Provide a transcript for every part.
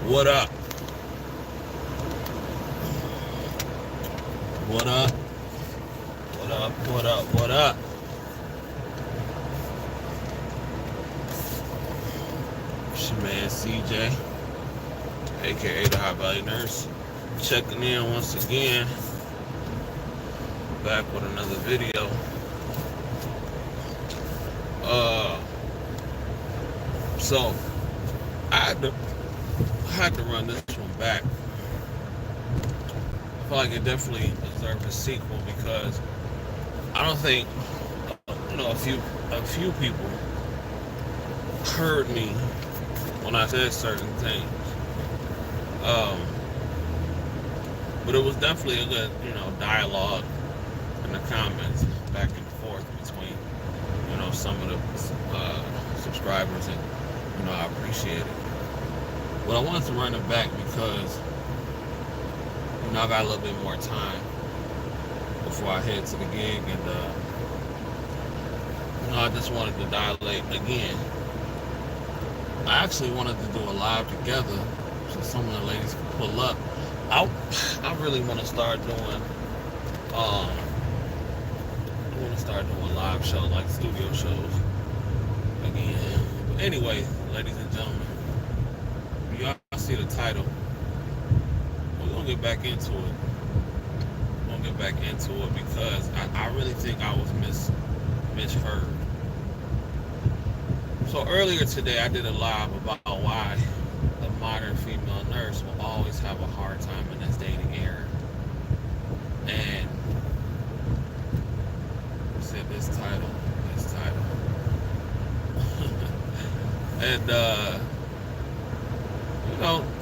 What up? What up? What up? What up? What up? It's your man CJ, aka the High Value Nurse, checking in once again. Back with another video. So I had to run this one back. I feel like it definitely deserves a sequel because I don't think a few people heard me when I said certain things. But it was definitely a good, dialogue in the comments, back and forth between, some of the subscribers, and I appreciate it. But I wanted to run it back because I got a little bit more time before I head to the gig, and I just wanted to dilate again. I actually wanted to do a live together so some of the ladies could pull up. I really want to start doing live shows, like studio shows again. But anyway, ladies and gentlemen, y'all see the title. We're gonna get back into it. Because I really think I was misheard. So earlier today I did a live about why the modern female nurse will always have a hard time in this dating era. And I said this title. And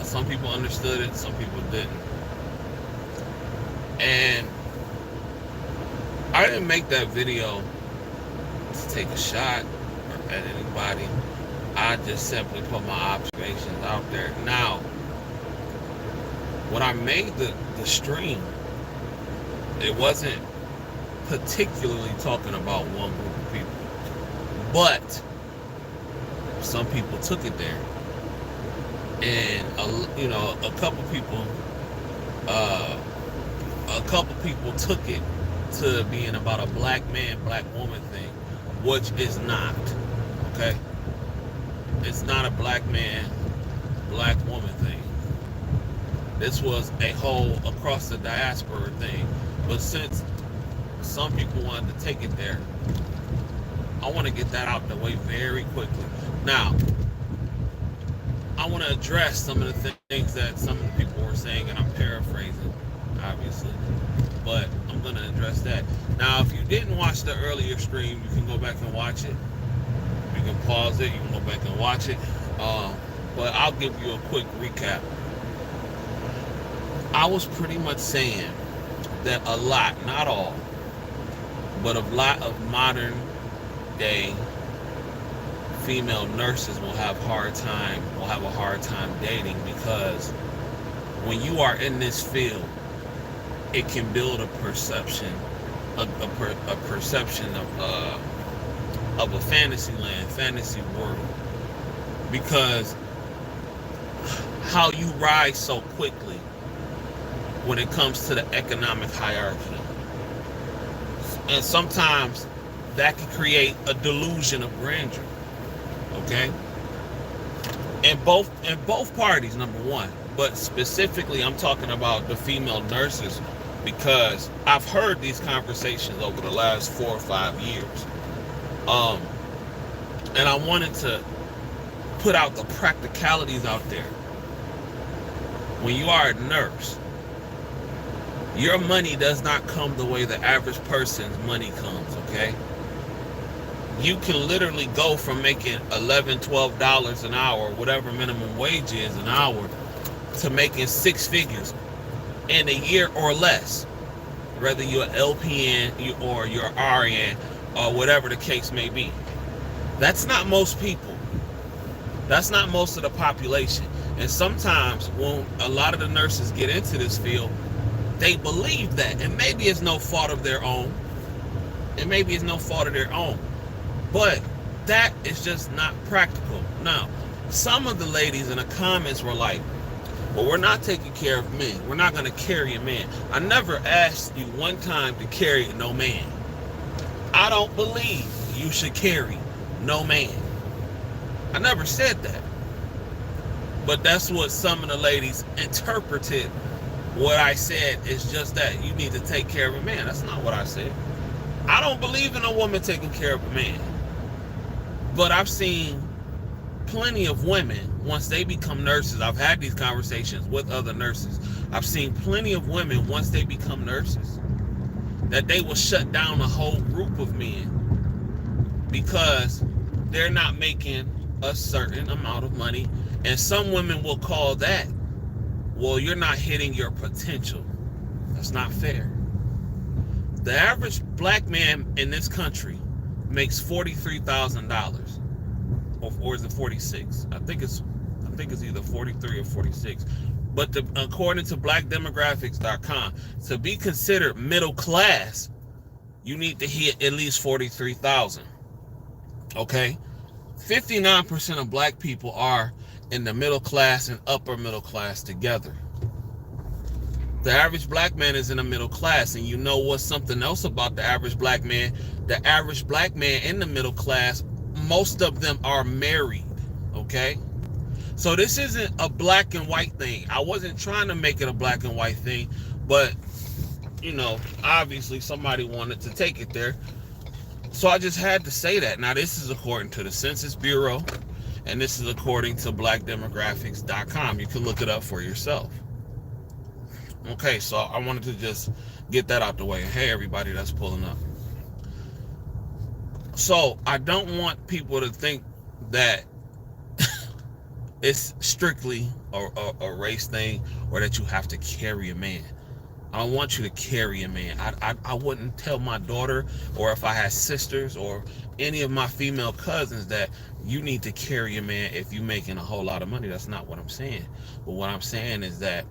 some people understood it, some people didn't. And I didn't make that video to take a shot at anybody. I just simply put my observations out there. Now, when I made the stream, it wasn't particularly talking about one group of people, but some people took it there, and a couple people took it to being about a black man, black woman thing, which is not. Okay, it's not a black man, black woman thing. This was a whole across the diaspora thing, but since some people wanted to take it there, I want to get that out the way very quickly. Now, I want to address some of the things that some of the people were saying, and I'm paraphrasing, obviously, but I'm going to address that. Now, if you didn't watch the earlier stream, you can go back and watch it. You can pause it, you can go back and watch it, but I'll give you a quick recap. I was pretty much saying that a lot, not all, but a lot of modern day female nurses will have a hard time dating, because when you are in this field, it can build a perception of a fantasy land, fantasy world, because how you rise so quickly when it comes to the economic hierarchy, and sometimes that can create a delusion of grandeur. Okay, and both parties, number one, but specifically I'm talking about the female nurses, because I've heard these conversations over the last 4 or 5 years, and I wanted to put out the practicalities out there. When you are a nurse, your money does not come the way the average person's money comes. Okay, you can literally go from making $11, $12 an hour, whatever minimum wage is an hour, to making 6 figures in a year or less, whether you're LPN or you're RN or whatever the case may be. That's not most people. That's not most of the population. And sometimes when a lot of the nurses get into this field, they believe that, and maybe it's no fault of their own. But that is just not practical. Now, some of the ladies in the comments were like, But we're not taking care of men. We're not going to carry a man. I never asked you one time to carry no man. I don't believe you should carry no man. I never said that. But that's what some of the ladies interpreted what I said is just that. You need to take care of a man. That's not what I said. I don't believe in a woman taking care of a man. But I've seen plenty of women, once they become nurses, I've had these conversations with other nurses. I've seen plenty of women, once they become nurses, that they will shut down a whole group of men because they're not making a certain amount of money. And some women will call that, well, you're not hitting your potential. That's not fair. The average black man in this country makes $43,000, or is it 46? I think it's either 43 or 46. But according to blackdemographics.com, to be considered middle class, you need to hit at least 43,000. Okay, 59% of black people are in the middle class and upper middle class together. The average black man is in the middle class, and you know what's something else about the average black man? The average black man in the middle class, most of them are married, okay? So this isn't a black and white thing. I wasn't trying to make it a black and white thing, but, you know, obviously somebody wanted to take it there. So I just had to say that. Now, this is according to the Census Bureau, and this is according to blackdemographics.com. You can look it up for yourself. Okay, so I wanted to just get that out the way. Hey, everybody that's pulling up. So I don't want people to think that it's strictly a race thing or that you have to carry a man. I don't want you to carry a man. I wouldn't tell my daughter, or if I had sisters or any of my female cousins, that you need to carry a man if you're making a whole lot of money. That's not what I'm saying. But what I'm saying is that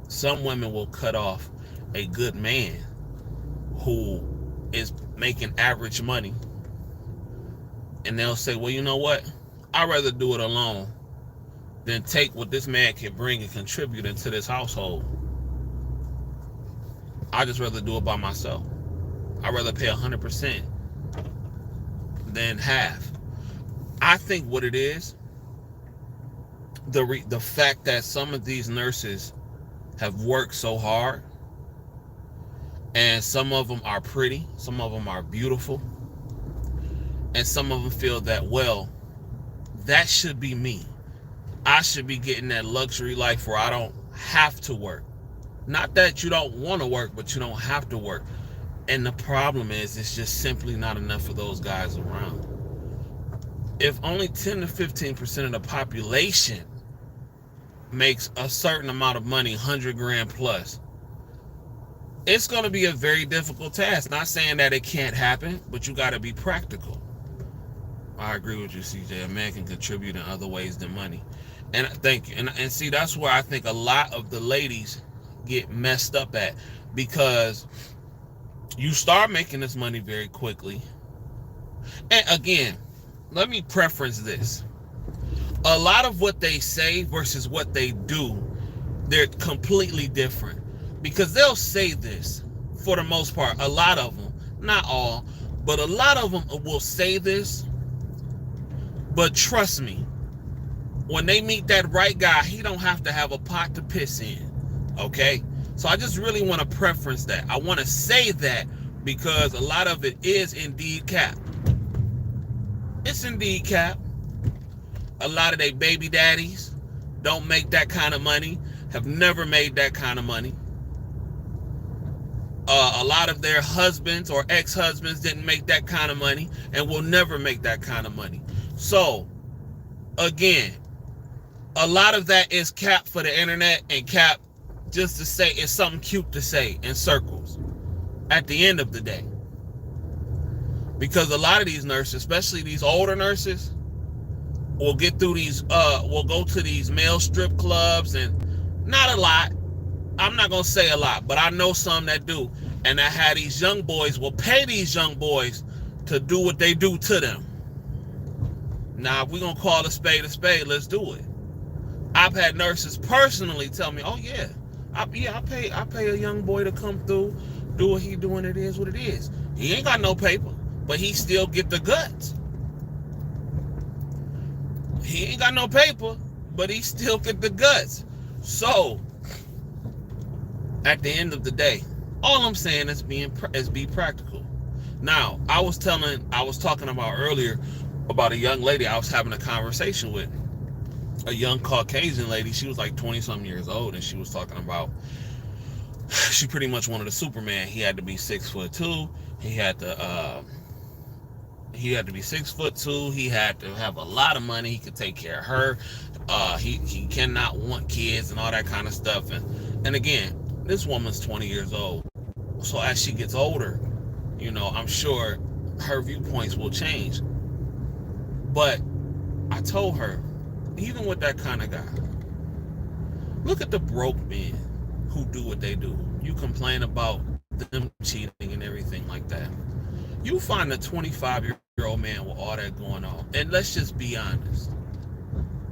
some women will cut off a good man who is making average money, and they'll say, well, you know what? I'd rather do it alone than take what this man can bring and contribute into this household. I'd just rather do it by myself. I'd rather pay 100% than half. I think what it is, the fact that some of these nurses have worked so hard, and some of them are pretty, some of them are beautiful, and some of them feel that, well, that should be me. I should be getting that luxury life where I don't have to work. Not that you don't want to work, but you don't have to work. And the problem is, it's just simply not enough for those guys around. If only 10 to 15% of the population makes a certain amount of money, 100 grand plus, it's going to be a very difficult task. Not saying that it can't happen, but you got to be practical. I agree with you, CJ. A man can contribute in other ways than money. And thank you. And see, that's where I think a lot of the ladies get messed up at, because you start making this money very quickly. And again, let me preference this. A lot of what they say versus what they do, they're completely different. Because they'll say this, for the most part, a lot of them, not all, but a lot of them will say this. But trust me, when they meet that right guy, he don't have to have a pot to piss in. Okay? So I just really want to preference that. I want to say that because a lot of it is indeed cap. It's indeed cap. A lot of they baby daddies don't make that kind of money, have never made that kind of money. A lot of their husbands or ex-husbands didn't make that kind of money and will never make that kind of money. So, again, a lot of that is cap for the internet and cap just to say it's something cute to say in circles at the end of the day. Because a lot of these nurses, especially these older nurses, will get through these, will go to these male strip clubs, and not a lot. I'm not going to say a lot, but I know some that do. And that have these young boys, will pay these young boys to do what they do to them. Now, if we're going to call a spade, let's do it. I've had nurses personally tell me, "Oh yeah, I pay a young boy to come through, do what he doing. It is what it is. He ain't got no paper, but he still get the guts. He ain't got no paper, but he still get the guts." So at the end of the day, all I'm saying is be practical. Now, I was talking about earlier about a young lady I was having a conversation with. A young Caucasian lady. She was like 20 something years old, and she was talking about, she pretty much wanted a Superman. He had to be 6'2". He had to be 6'2". He had to have a lot of money. He could take care of her. He cannot want kids and all that kind of stuff. And again, this woman's 20 years old. So as she gets older, I'm sure her viewpoints will change. But I told her, even with that kind of guy, look at the broke men who do what they do. You complain about them cheating and everything like that. You find a 25-year-old man with all that going on, and let's just be honest,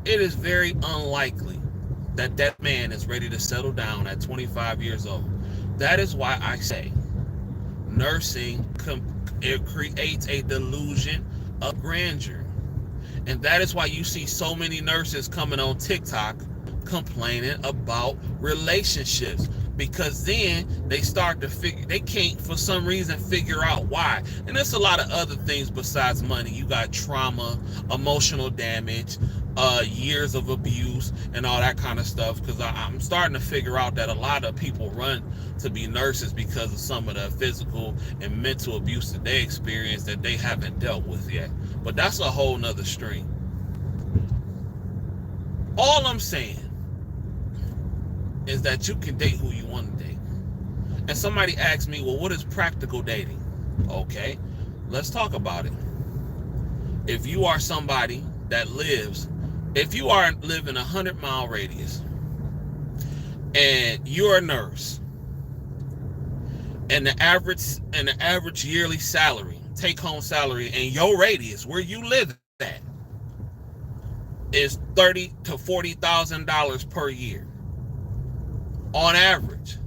it is very unlikely that that man is ready to settle down at 25 years old. That is why I say nursing, it creates a delusion of grandeur. And that is why you see so many nurses coming on TikTok complaining about relationships, because then they start to they can't for some reason figure out why. And there's a lot of other things besides money. You got trauma, emotional damage, years of abuse, and all that kind of stuff. Because I'm starting to figure out that a lot of people run to be nurses because of some of the physical and mental abuse that they experience that they haven't dealt with yet. But that's a whole nother stream. All I'm saying is that you can date who you want to date. And somebody asked me, well, what is practical dating? Okay, let's talk about it. If you are somebody that live in a 100-mile radius and you're a nurse, and the average yearly salary, take-home salary in your radius where you live at is $30,000 to $40,000 per year on average,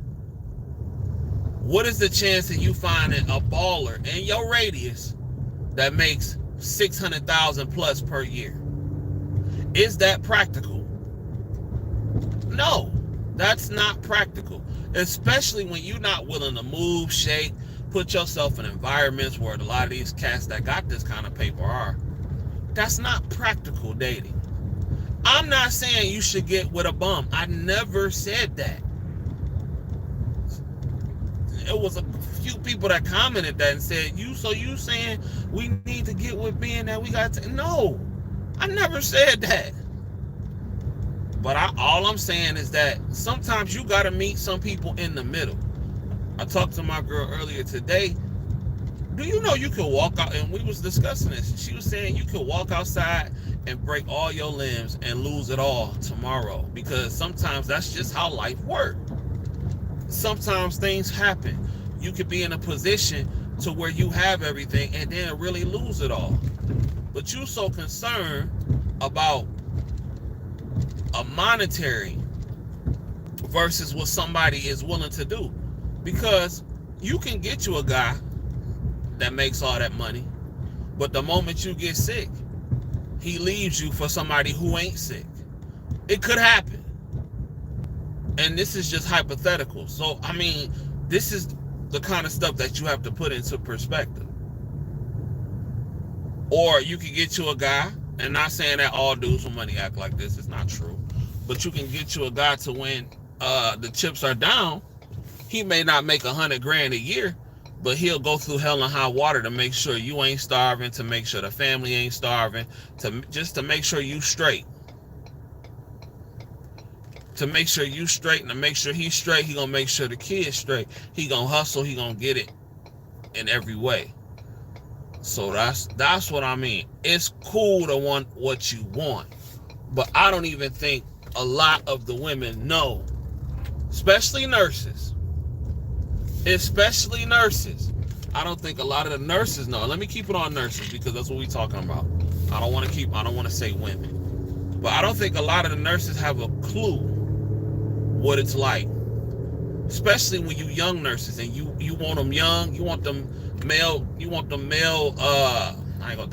what is the chance that you finding a baller in your radius that makes $600,000 plus per year? Is that practical? No, that's not practical, especially when you're not willing to move, shake, put yourself in environments where a lot of these cats that got this kind of paper are. That's not practical dating. I'm not saying you should get with a bum. I never said that. It was a few people that commented that and said, you saying we need to get with men that we got to? No, I never said that. But all I'm saying is that sometimes you got to meet some people in the middle. I talked to my girl earlier today. Do you know you can walk out, and we was discussing this, she was saying you could walk outside and break all your limbs and lose it all tomorrow, because sometimes that's just how life works. Sometimes things happen. You could be in a position to where you have everything and then really lose it all. But you're so concerned about a monetary versus what somebody is willing to do. Because you can get you a guy that makes all that money, but the moment you get sick, he leaves you for somebody who ain't sick. It could happen. And this is just hypothetical. So, I mean, this is the kind of stuff that you have to put into perspective. Or you can get you a guy, and not saying that all dudes with money act like this, it's not true, but you can get you a guy to when the chips are down, he may not make $100,000 a year, but he'll go through hell and high water to make sure you ain't starving, to make sure the family ain't starving, to make sure you straight. To make sure you straight and to make sure he's straight, he gonna make sure the kid's straight. He gonna hustle, he gonna get it in every way. So that's what I mean. It's cool to want what you want, but I don't even think a lot of the women know, especially nurses. I don't think a lot of the nurses know. Let me keep it on nurses because that's what we're talking about. I don't want to say women. But I don't think a lot of the nurses have a clue what it's like, especially when you young nurses and you want them young, you want them male, they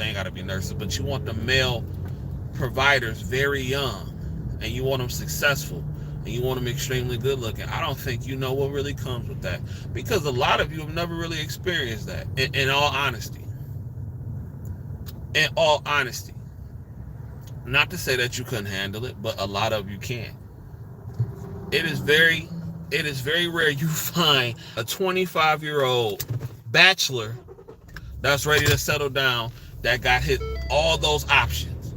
ain't gotta be nurses, but you want the male providers very young, and you want them successful, and you want them extremely good looking. I don't think you know what really comes with that, because a lot of you have never really experienced that. In all honesty, not to say that you couldn't handle it, but a lot of you can't. It is very rare you find a 25-year-old bachelor that's ready to settle down that got hit all those options.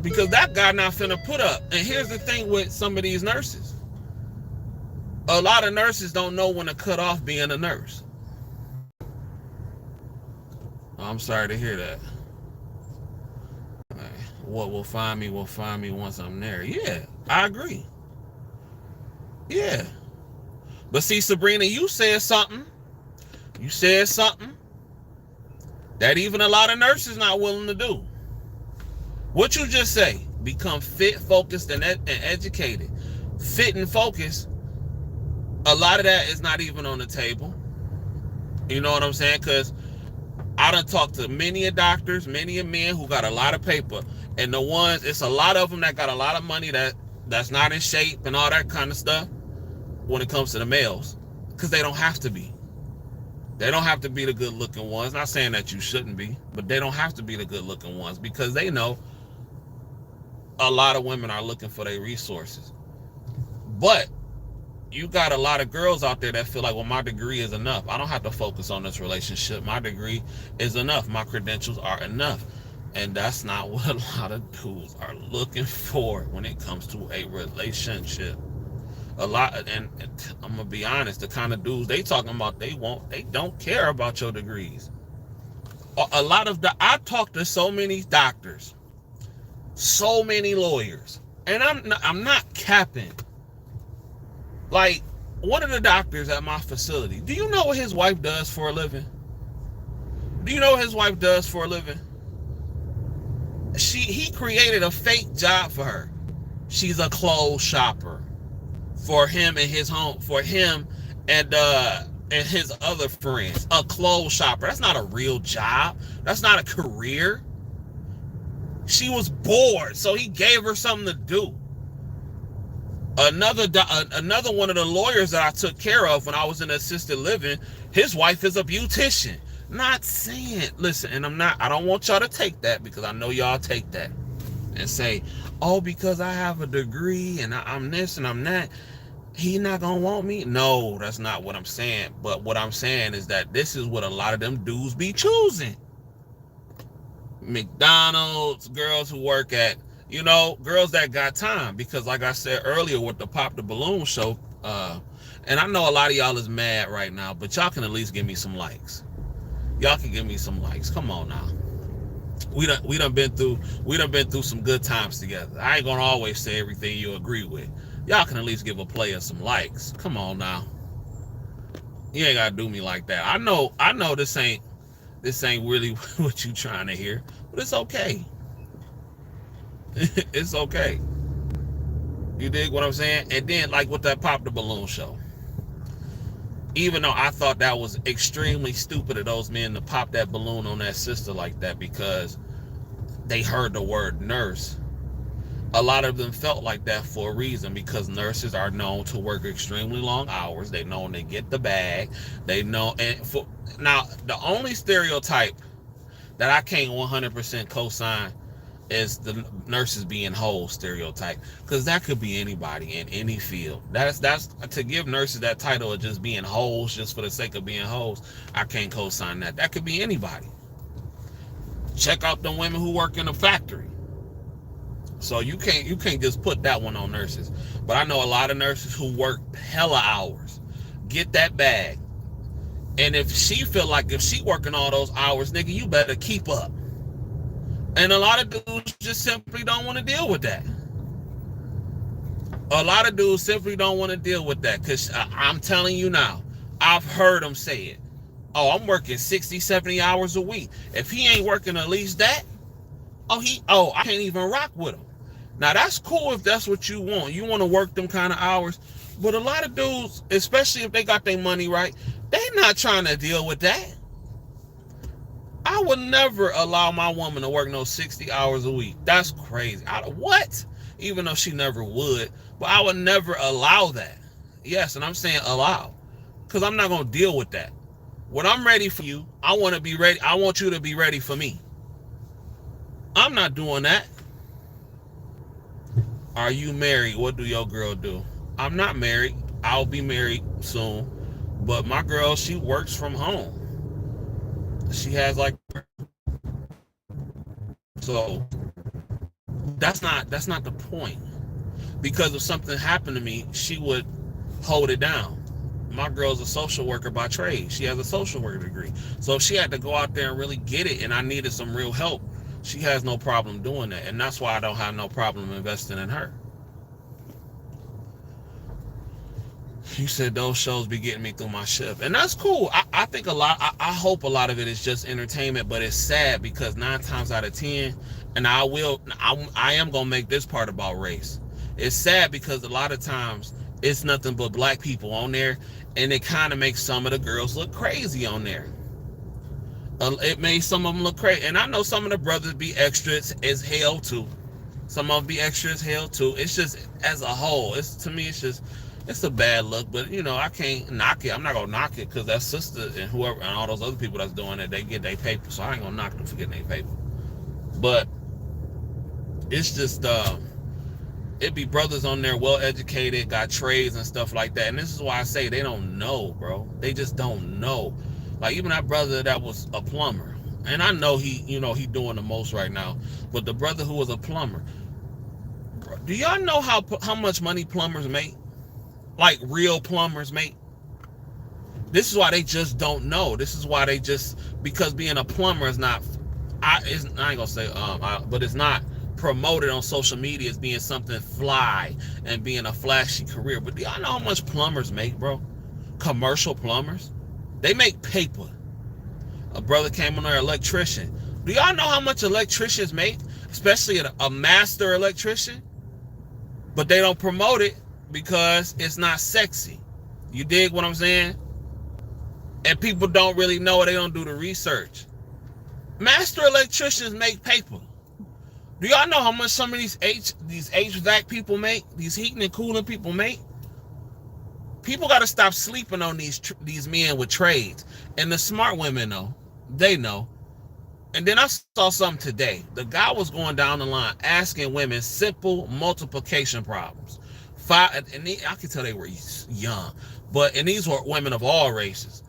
Because that guy not finna put up. And here's the thing with some of these nurses. A lot of nurses don't know when to cut off being a nurse. I'm sorry to hear that. What will find me once I'm there. Yeah, I agree. Yeah. But see, Sabrina, you said something that even a lot of nurses not willing to do. What you just say? Become fit, focused, and educated. Fit and focused, a lot of that is not even on the table. You know what I'm saying? Because I done talked to many doctors, many men who got a lot of paper, and it's a lot of them that got a lot of money that's not in shape and all that kind of stuff when it comes to the males, because they don't have to be. They don't have to be the good looking ones. Not saying that you shouldn't be, but they don't have to be the good looking ones, because they know a lot of women are looking for their resources. But you got a lot of girls out there that feel like, well, my degree is enough. I don't have to focus on this relationship. My degree is enough. My credentials are enough. And that's not what a lot of dudes are looking for when it comes to a relationship. A lot, and I'm gonna be honest, the kind of dudes they talking about, they don't care about your degrees. I talk to so many doctors, so many lawyers, and I'm not capping. Like, one of the doctors at my facility, do you know what his wife does for a living? He created a fake job for her. She's a clothes shopper for him and his home, for him and his other friends. A clothes shopper. That's not a real job. That's not a career. She was bored, so he gave her something to do. Another one of the lawyers that I took care of when I was in assisted living, his wife is a beautician. Not saying, listen, and I don't want y'all to take that, because I know y'all take that and say, oh, because I have a degree and I'm this and I'm that, he not gonna want me. No, that's not what I'm saying. But what I'm saying is that this is what a lot of them dudes be choosing. McDonald's, girls who work at, girls that got time, because like I said earlier with the Pop the Balloon show, and I know a lot of y'all is mad right now, but y'all can at least give me some likes. Y'all can give me some likes. Come on now. We done been through some good times together. I ain't gonna always say everything you agree with. Y'all can at least give a player some likes. Come on now. You ain't gotta do me like that. I know this ain't really what you trying to hear, but it's okay. It's okay. You dig what I'm saying? And then, like with that Pop the Balloon show, even though I thought that was extremely stupid of those men to pop that balloon on that sister like that because they heard the word nurse, a lot of them felt like that for a reason, because nurses are known to work extremely long hours. They know they get the bag. They know, now the only stereotype that I can't 100% co-sign is the nurses being whole stereotype, because that could be anybody in any field. That's to give nurses that title of just being hoes just for the sake of being hoes. I can't co-sign that. That could be anybody. Check out the women who work in a factory. So you can't just put that one on nurses. But I know a lot of nurses who work hella hours, get that bag, and if she feel like if she working all those hours, nigga, you better keep up. And a lot of dudes just simply don't want to deal with that. A lot of dudes simply don't want to deal with that, because I'm telling you now, I've heard them say it. Oh, I'm working 60, 70 hours a week. If he ain't working at least that, I can't even rock with him. Now that's cool if that's what you want. You want to work them kind of hours. But a lot of dudes, especially if they got their money right, they not trying to deal with that. I would never allow my woman to work no 60 hours a week. That's crazy. What? Even though she never would. But I would never allow that. Yes, and I'm saying allow. Because I'm not going to deal with that. When I'm ready for you, I want to be ready. I want you to be ready for me. I'm not doing that. Are you married? What do your girl do? I'm not married. I'll be married soon. But my girl, she works from home. She has like, so that's not the point. Because if something happened to me, she would hold it down. My girl's a social worker by trade. She has a social worker degree. So if she had to go out there and really get it and I needed some real help, she has no problem doing that. And that's why I don't have no problem investing in her. You said those shows be getting me through my shift. And that's cool. I think I hope a lot of it is just entertainment, but it's sad because 9 times out of 10, and I am going to make this part about race. It's sad because a lot of times it's nothing but black people on there, and it kind of makes some of the girls look crazy on there. It made some of them look crazy. And I know some of the brothers be extra as hell too. Some of them be extra as hell too. It's just, as a whole, to me, it's a bad look, but I can't knock it. I'm not gonna knock it because that sister and whoever and all those other people that's doing it, they get their paper. So I ain't gonna knock them for getting their paper. But it's just it be brothers on there, well educated, got trades and stuff like that. And this is why I say they don't know, bro. They just don't know. Like even that brother that was a plumber, and I know he doing the most right now. But the brother who was a plumber, bro, do y'all know how much money plumbers make? Like real plumbers make. This is why they just don't know. This is why because being a plumber is not, I ain't gonna say but it's not promoted on social media as being something fly and being a flashy career. But do y'all know how much plumbers make, bro? Commercial plumbers, they make paper. A brother came on there, electrician. Do y'all know how much electricians make, especially a master electrician? But they don't promote it because it's not sexy. You dig what I'm saying? And people don't really know it. They don't do the research. Master electricians make paper. Do y'all know how much some of these HVAC people make? These heating and cooling people make? People got to stop sleeping on these men with trades. And the smart women know. They know. And then I saw something today. The guy was going down the line asking women simple multiplication problems. I could tell they were young. And these were women of all races.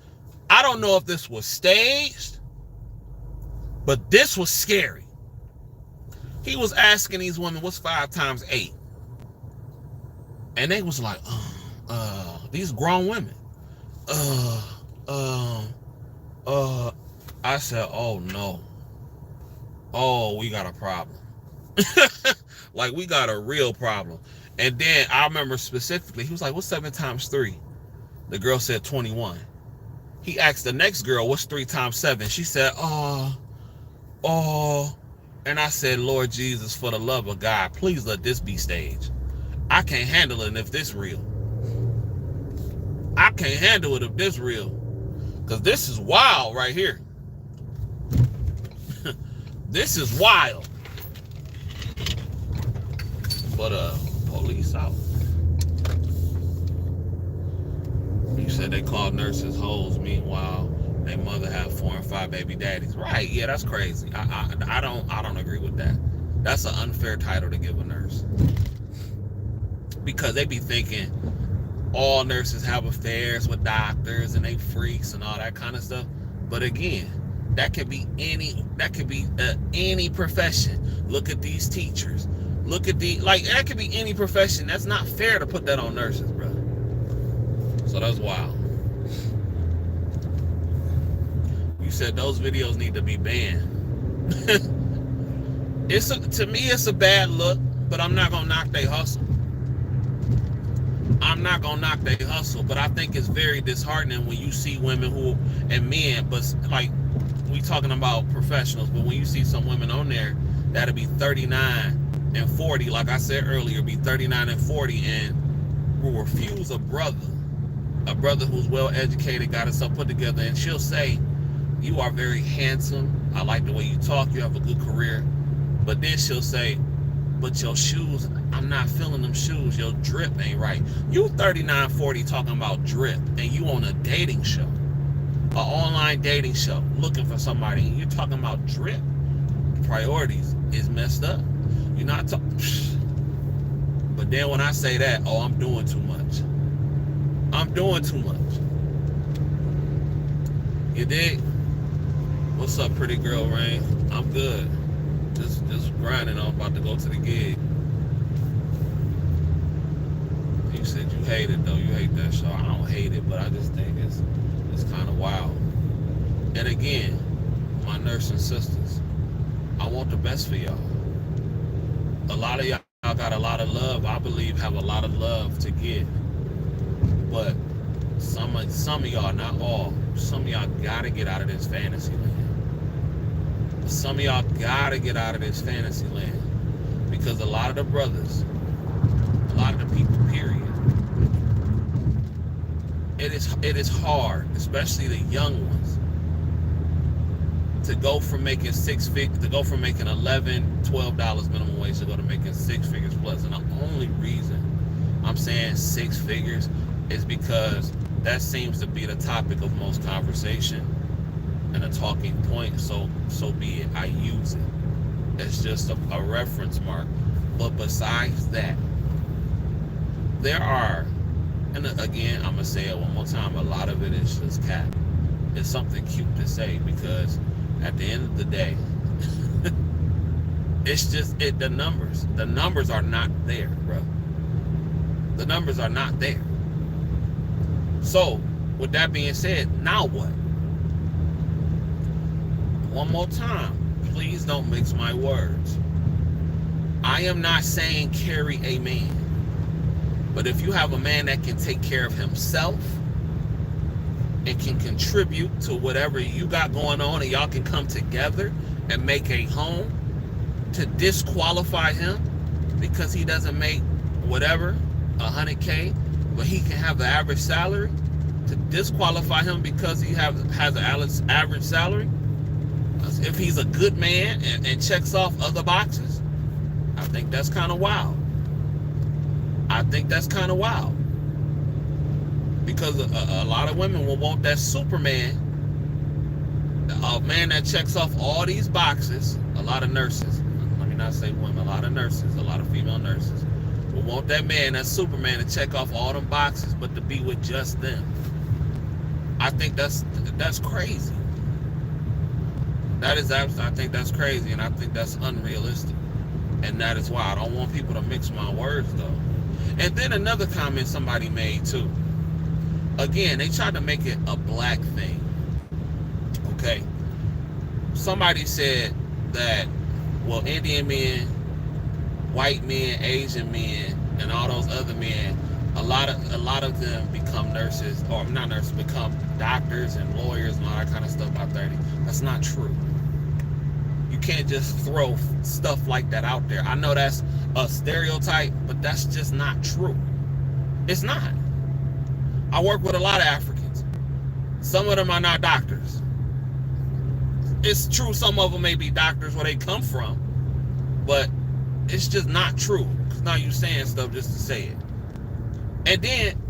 I don't know if this was staged, but this was scary. He was asking these women, what's 5 times 8? And they was like, these grown women. I said, oh no. Oh, we got a problem. Like we got a real problem. And then I remember specifically, he was like, what's 7 times 3? The girl said 21. He asked the next girl, what's 3 times 7? She said, oh. And I said, Lord Jesus, for the love of God, please let this be staged. I can't handle it if this real. I can't handle it if this real. Because this is wild right here. This is wild. But police out. You said they called nurses hoes. Meanwhile, their mother have 4 and 5 baby daddies. Right? Yeah, that's crazy. I don't agree with that. That's an unfair title to give a nurse. Because they be thinking all nurses have affairs with doctors and they freaks and all that kind of stuff. But again, that could be any profession. Look at these teachers. Look at that could be any profession. That's not fair to put that on nurses, brother. So that's wild. You said those videos need to be banned. To me, it's a bad look, but I'm not gonna knock their hustle. But I think it's very disheartening when you see women and men, but like we talking about professionals, but when you see some women on there that'll be 39 and 40. Like I said earlier, be 39 and 40, and will refuse a brother who's well educated, got himself put together, and she'll say, "You are very handsome. I like the way you talk. You have a good career." But then she'll say, "But your shoes, I'm not feeling them shoes. Your drip ain't right." You 39, 40 talking about drip, and you on a dating show, an online dating show, looking for somebody, and you're talking about drip. Priorities is messed up. You're not talking. But then when I say that, oh, I'm doing too much. I'm doing too much. You dig? What's up, pretty girl, Rain? I'm good. Just grinding. I'm about to go to the gig. You said you hate it, though. You hate that show. I don't hate it, but I just think it's kind of wild. And again, my nursing sisters, I want the best for y'all. A lot of y'all got a lot of love. I believe have a lot of love to give. But some of y'all, not all, some of y'all gotta get out of this fantasy land. Some of y'all gotta get out of this fantasy land, because a lot of the brothers, a lot of the people, period, it is hard, especially the young ones, to go from making to go from making $11, $12 minimum wage to go to making 6 figures plus. And the only reason I'm saying 6 figures is because that seems to be the topic of most conversation and a talking point. So be it. I use it. It's just a reference mark. But besides that, there are, and again, I'm gonna say it one more time, a lot of it is just cap. It's something cute to say, because at the end of the day, it's just the numbers. The numbers are not there, bro. The numbers are not there. So, with that being said, now what? One more time, please don't mix my words. I am not saying carry a man. But if you have a man that can take care of himself and can contribute to whatever you got going on, and y'all can come together and make a home, to disqualify him because he doesn't make whatever, 100K, but he can have the average salary, to disqualify him because he has an average salary, if he's a good man and checks off other boxes, I think that's kind of wild. I think that's kind of wild. Because a lot of women will want that Superman, a man that checks off all these boxes. A lot of nurses, let me not say women, a lot of nurses, a lot of female nurses will want that man, that Superman, to check off all them boxes, but to be with just them. I think that's crazy. I think that's crazy, and I think that's unrealistic. And that is why I don't want people to mix my words, though. And then another comment somebody made too. Again, they tried to make it a black thing. Okay. Somebody said that, well, Indian men, white men, Asian men, and all those other men, a lot of them become nurses, or not nurses, become doctors and lawyers and all that kind of stuff by 30. That's not true. You can't just throw stuff like that out there. I know that's a stereotype, but that's just not true. It's not. I work with a lot of Africans. Some of them are not doctors. It's true, some of them may be doctors where they come from, but it's just not true. Because now you're saying stuff just to say it. And then,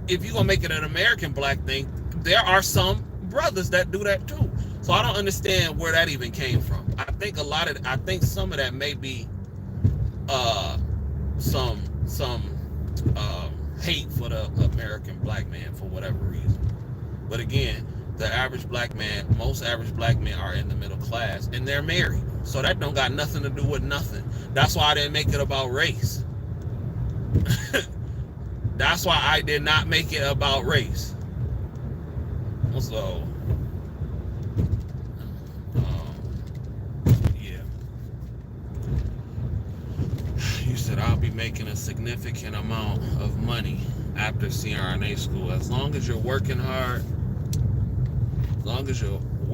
if you're going to make it an American black thing, there are some brothers that do that too. So I don't understand where that even came from. I think some of that may be some hate for the American black man for whatever reason. But again, the average black man, most average black men are in the middle class, and they're married. So that don't got nothing to do with nothing. That's why I didn't make it about race. That's why I did not make it about race. So, yeah. You said I'll be making a significant amount of money after CRNA school. As long as you're working hard,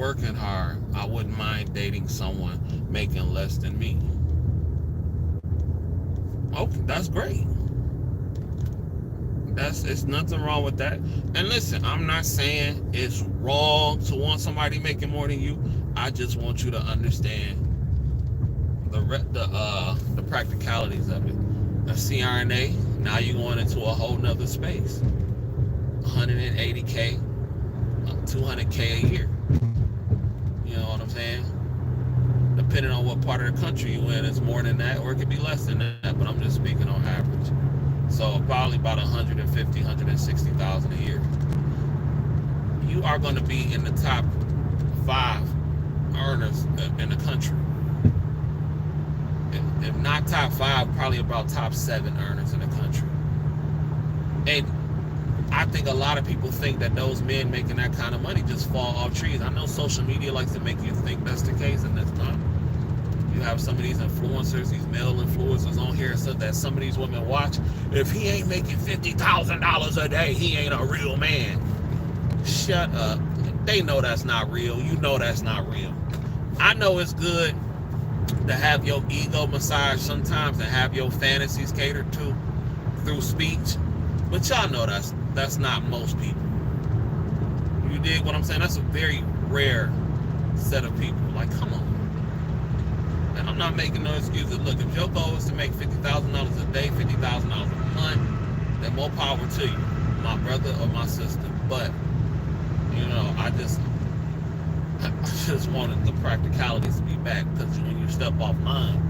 working hard, I wouldn't mind dating someone making less than me. Okay, that's great. It's nothing wrong with that. And listen, I'm not saying it's wrong to want somebody making more than you. I just want you to understand the practicalities of it. A CRNA, now you're going into a whole nother space. 180K, 200K a year. You know what I'm saying? Depending on what part of the country you in, it's more than that, or it could be less than that. But I'm just speaking on average. So probably about 150, 160,000 a year. You are going to be in the top 5 earners in the country. If not top 5, probably about top 7 earners in the country. And I think a lot of people think that those men making that kind of money just fall off trees. I know social media likes to make you think that's the case, and that's not. You have some of these influencers, these male influencers on here, so that some of these women watch. If he ain't making $50,000 a day, he ain't a real man. Shut up. They know that's not real. You know that's not real. I know it's good to have your ego massaged sometimes and have your fantasies catered to through speech, but y'all know that's not most people. You dig what I'm saying? That's a very rare set of people. Like, come on. And I'm not making no excuses. Look, if your goal is to make $50,000 a day, $50,000 a month, then more power to you, my brother or my sister. But, you know, I just wanted the practicalities to be back, because when you step off mine,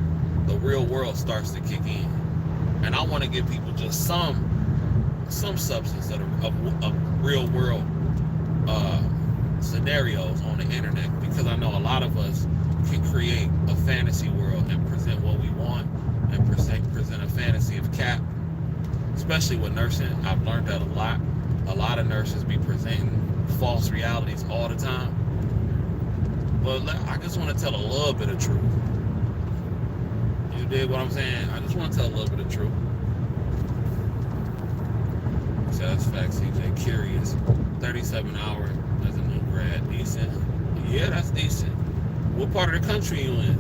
the real world starts to kick in. And I want to give people just some substance of real world scenarios on the internet, because I know a lot of us can create a fantasy world and present what we want and present a fantasy of cap. Especially with nursing, I've learned that a lot. A lot of nurses be presenting false realities all the time. But I just want to tell a little bit of truth. You dig what I'm saying? I just want to tell a little bit of truth. So that's facts, CJ. Curious. 37 hours as a new grad. Decent. Yeah, that's decent. What part of the country you in?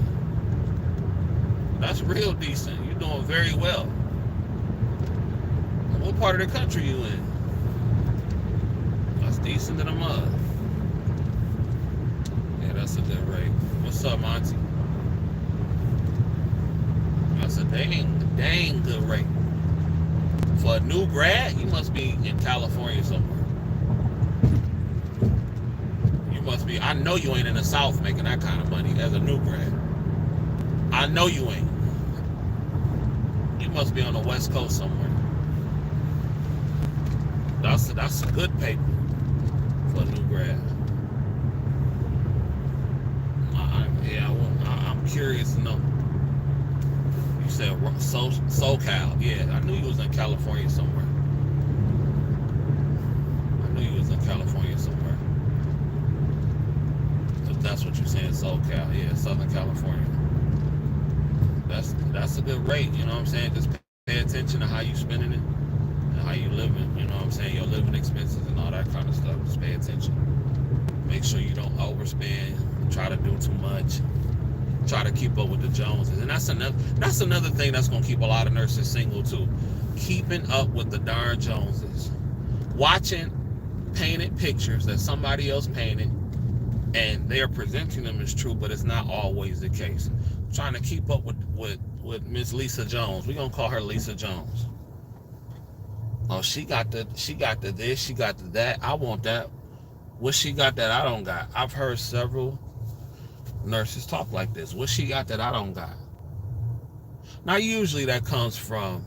That's real decent. You're doing very well. What part of the country you in? That's decent to the mud. Yeah, that's a good rate. What's up, Monty? That's a dang good rate. For a new grad, you must be in California somewhere. You must be. I know you ain't in the South making that kind of money as a new grad. I know you ain't. You must be on the West Coast somewhere. That's a good paper for a new grad. I'm curious to know. You said SoCal. Yeah, I knew you was in California somewhere. If that's what you're saying, SoCal. Yeah, Southern California. That's a good rate. You know what I'm saying? Just pay attention to how you spending it and how you living. You know what I'm saying? Your living expenses and all that kind of stuff. Just pay attention. Make sure you don't overspend. Try to do too much. Try to keep up with the Joneses. And that's another thing that's going to keep a lot of nurses single too. Keeping up with the darn Joneses. Watching painted pictures that somebody else painted, and they're presenting them as true, but it's not always the case. Trying to keep up with Miss Lisa Jones. We're going to call her Lisa Jones. Oh, she got the this, she got the that. I want that. What she got that I don't got? I've heard several nurses talk like this. What she got that I don't got? Now, usually that comes from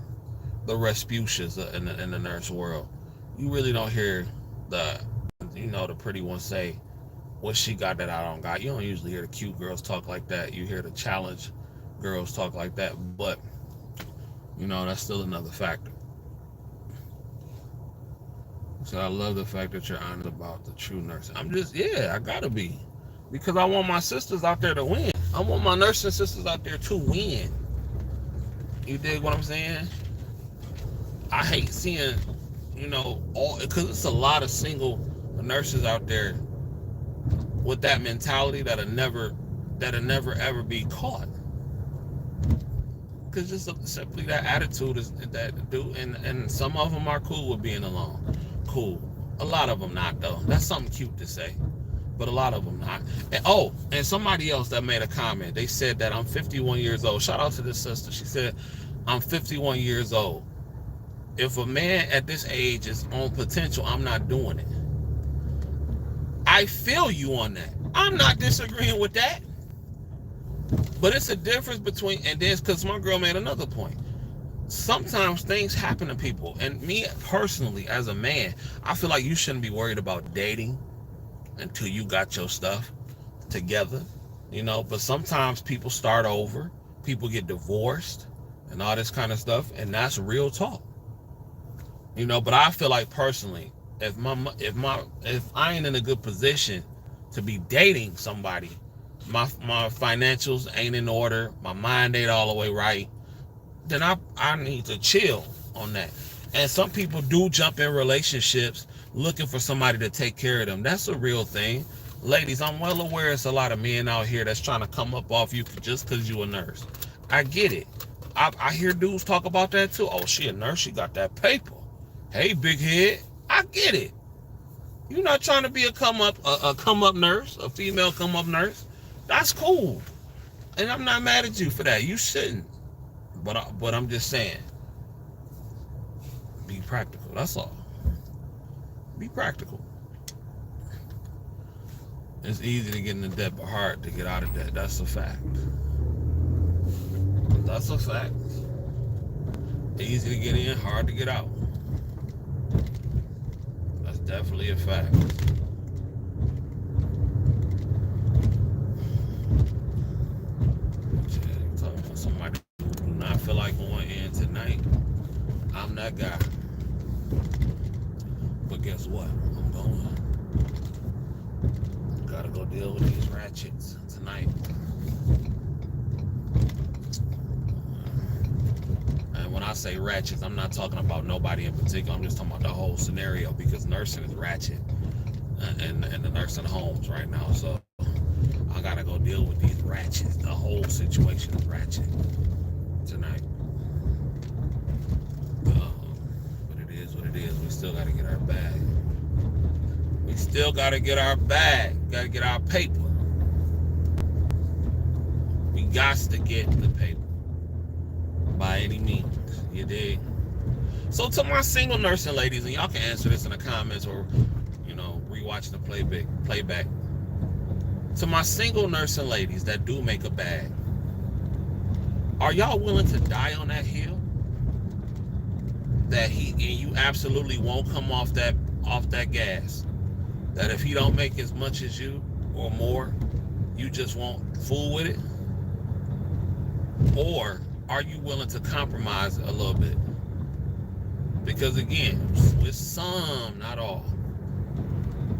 the Resputias in the nurse world. You really don't hear the pretty ones say, what she got that I don't got. You don't usually hear the cute girls talk like that. You hear the challenge girls talk like that. But, that's still another factor. So I love the fact that you're honest about the true nursing. I gotta be. Because I want my sisters out there to win. I want my nursing sisters out there to win. You dig what I'm saying? I hate seeing, because it's a lot of single nurses out there with that mentality that'll never ever be caught. Because just simply that attitude is that dude, and some of them are cool with being alone. Cool. A lot of them not though. That's something cute to say, but a lot of them not. And somebody else that made a comment. They said that I'm 51 years old. Shout out to this sister. She said I'm 51 years old. If a man at this age is on potential, I'm not doing it. I feel you on that. I'm not disagreeing with that. But it's a difference between, and then because my girl made another point. Sometimes things happen to people. And me personally, as a man, I feel like you shouldn't be worried about dating until you got your stuff together. But sometimes people start over, people get divorced and all this kind of stuff, and that's real talk. But I feel like personally, if I ain't in a good position to be dating somebody, my financials ain't in order, my mind ain't all the way right, then I need to chill on that. And some people do jump in relationships looking for somebody to take care of them. That's a real thing. Ladies, I'm well aware it's a lot of men out here that's trying to come up off you just because you a nurse. I get it. I hear dudes talk about that too. Oh, she a nurse, she got that paper. Hey, big head. I get it. You're not trying to be a come up nurse, a female come up nurse. That's cool. And I'm not mad at you for that. You shouldn't. But I'm just saying, be practical. That's all. Be practical. It's easy to get into debt, but hard to get out of debt. That's a fact. That's a fact. Easy to get in, hard to get out. That's definitely a fact. Talking about somebody who do not feel like going in tonight. I'm that guy. But guess what? I'm going. Gotta go deal with these ratchets tonight. And when I say ratchets, I'm not talking about nobody in particular. I'm just talking about the whole scenario, because nursing is ratchet and the nursing homes right now. So I gotta go deal with these ratchets. The whole situation is ratchet tonight. But it is what it is. We still gotta get our bag. We still gotta get our bag. Gotta get our paper. We got to get the paper by any means. You dig? So to my single nursing ladies, and y'all can answer this in the comments or rewatching the playback. To my single nursing ladies that do make a bag, are y'all willing to die on that hill? That you absolutely won't come off that gas. That if he don't make as much as you or more, you just won't fool with it? Or are you willing to compromise a little bit? Because again, with some, not all.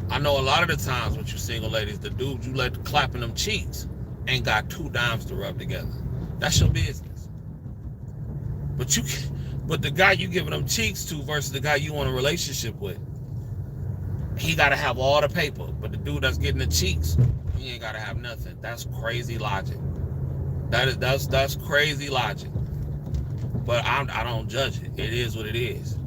I know a lot of the times with you single ladies, the dude you let clapping them cheeks ain't got 2 dimes to rub together. That's your business. But the guy you giving them cheeks to versus the guy you want a relationship with, he gotta have all the paper. But the dude that's getting the cheeks, he ain't gotta have nothing. That's crazy logic. That's crazy logic. But I don't judge it. It is what it is.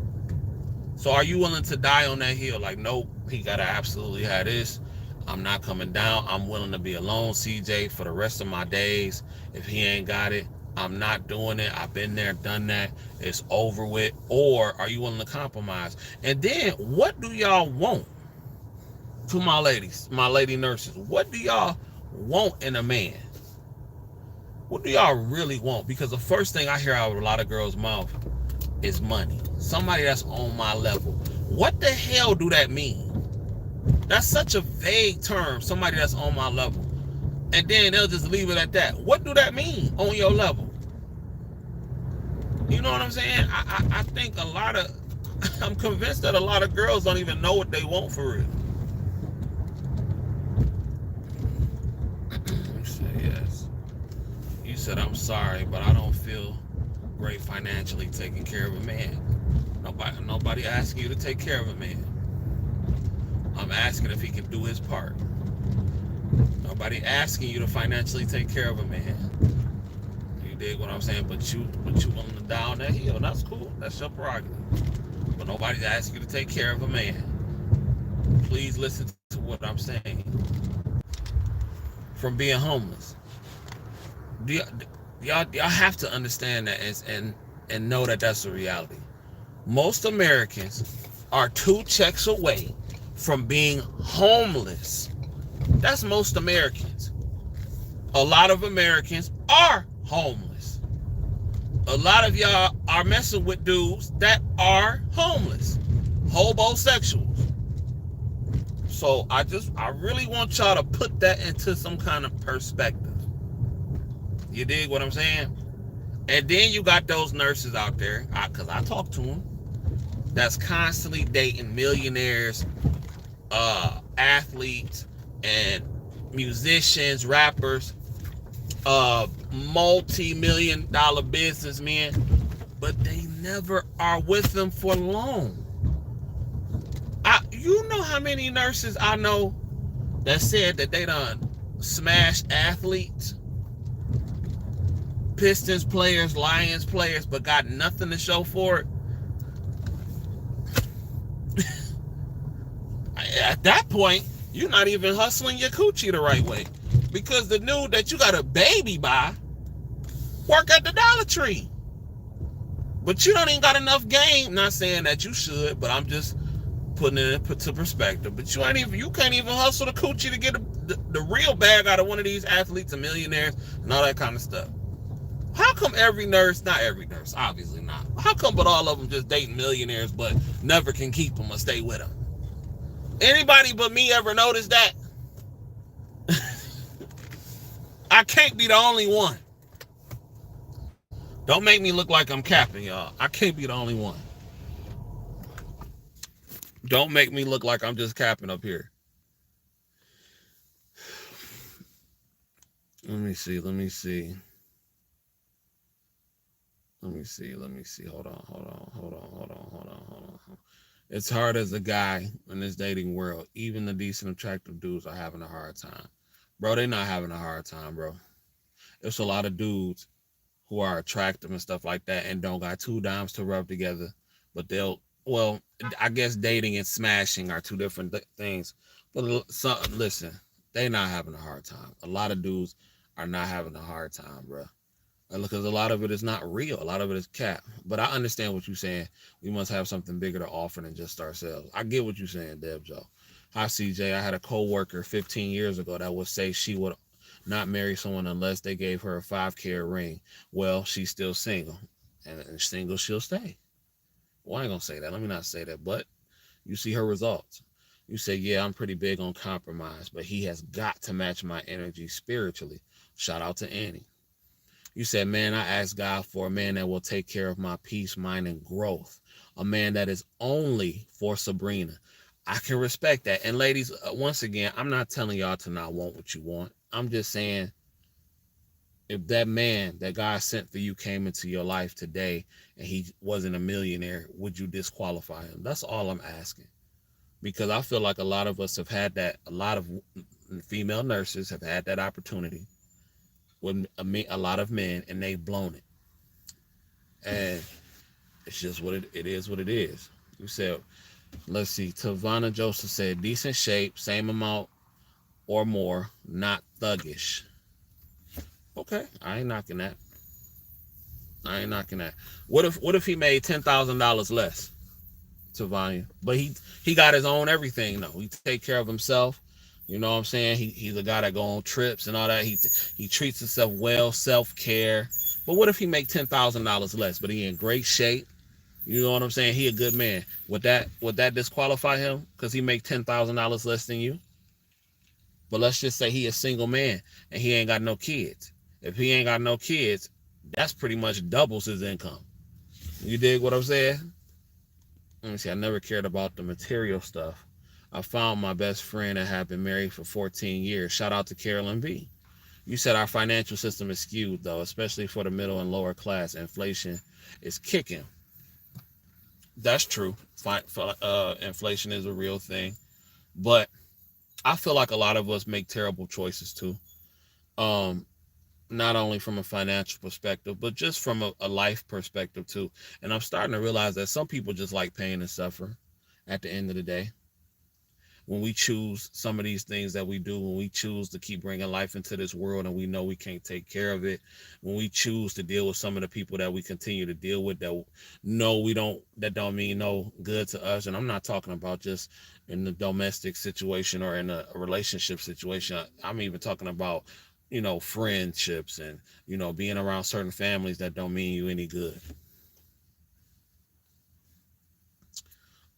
So are you willing to die on that hill? Like, nope, he gotta absolutely have this. I'm not coming down. I'm willing to be alone, CJ, for the rest of my days. If he ain't got it, I'm not doing it. I've been there, done that. It's over with. Or are you willing to compromise? And then what do y'all want? To my ladies, my lady nurses, what do y'all want in a man? What do y'all really want? Because the first thing I hear out of a lot of girls' mouth is money. Somebody that's on my level. What the hell do that mean? That's such a vague term, somebody that's on my level. And then they'll just leave it at that. What do that mean, on your level? You know what I'm saying? I think I'm convinced that a lot of girls don't even know what they want for real. You say yes. You said, I'm sorry, but I don't feel great financially taking care of a man. Nobody asking you to take care of a man. I'm asking if he can do his part. Nobody asking you to financially take care of a man. You dig what I'm saying? But you willing to down that hill. That's cool. That's your prerogative. But nobody's asking you to take care of a man. Please listen to what I'm saying. From being homeless, do y'all have to understand that and know that that's the reality. Most Americans are 2 checks away from being homeless. That's most Americans. A lot of Americans are homeless. A lot of y'all are messing with dudes that are homeless, hobosexuals. So I really want y'all to put that into some kind of perspective. You dig what I'm saying? And then you got those nurses out there, because I talk to them, that's constantly dating millionaires, athletes, and musicians, rappers, multi-million-dollar businessmen, but they never are with them for long. You know how many nurses I know that said that they done smashed athletes, Pistons players, Lions players, but got nothing to show for it? At that point, you're not even hustling your coochie the right way, because the dude that you got a baby by work at the Dollar Tree, but you don't even got enough game. Not saying that you should, but I'm just putting it into perspective. But you can't even hustle the coochie to get the real bag out of one of these athletes and millionaires and all that kind of stuff. How come every nurse, not every nurse, obviously not, how come but all of them just dating millionaires but never can keep them or stay with them? Anybody but me ever noticed that? I can't be the only one. Don't make me look like I'm capping, y'all. I can't be the only one. Don't make me look like I'm just capping up here. Let me see. Hold on. It's hard as a guy in this dating world. Even the decent, attractive dudes are having a hard time. Bro, they're not having a hard time, bro. There's a lot of dudes who are attractive and stuff like that and don't got 2 dimes to rub together, but I guess dating and smashing are 2 different things. But listen, they not having a hard time. A lot of dudes are not having a hard time, bro. Because a lot of it is not real. A lot of it is cap. But I understand what you're saying. We must have something bigger to offer than just ourselves. I get what you're saying, Deb Joe. Hi, CJ. I had a coworker 15 years ago that would say she would not marry someone unless they gave her a 5K ring. Well, she's still single. And single, she'll stay. Well, I ain't going to say that. Let me not say that. But you see her results. You say, yeah, I'm pretty big on compromise, but he has got to match my energy spiritually. Shout out to Annie. You said, man, I asked God for a man that will take care of my peace, mind, and growth. A man that is only for Sabrina. I can respect that. And ladies, once again, I'm not telling y'all to not want what you want. I'm just saying, if that man that God sent for you came into your life today and he wasn't a millionaire, would you disqualify him? That's all I'm asking. Because I feel like a lot of us have had that. A lot of female nurses have had that opportunity with a lot of men, and they've blown it. And it's just what it is what it is. You said, let's see, Tavana Joseph said, decent shape, same amount or more, not thuggish. Okay, I ain't knocking that. What if he made $10,000 less, Tavania? But he got his own everything though. He take care of himself. You know what I'm saying? He's a guy that go on trips and all that. He treats himself well, self-care. But what if he make $10,000 less, but he in great shape? You know what I'm saying? He a good man. Would that disqualify him because he make $10,000 less than you? But let's just say he a single man and he ain't got no kids. If he ain't got no kids, that's pretty much doubles his income. You dig what I'm saying? Let me see. I never cared about the material stuff. I found my best friend that had been married for 14 years. Shout out to Carolyn B. You said our financial system is skewed, though, especially for the middle and lower class. Inflation is kicking. That's true. Inflation is a real thing. But I feel like a lot of us make terrible choices too. Um, not only from a financial perspective, but just from a life perspective too. And I'm starting to realize that some people just like pain and suffer at the end of the day. When we choose some of these things that we do, when we choose to keep bringing life into this world and we know we can't take care of it, when we choose to deal with some of the people that we continue to deal with that no, we don't, that don't mean no good to us. And I'm not talking about just in the domestic situation or in a relationship situation. I'm even talking about, friendships and, being around certain families that don't mean you any good.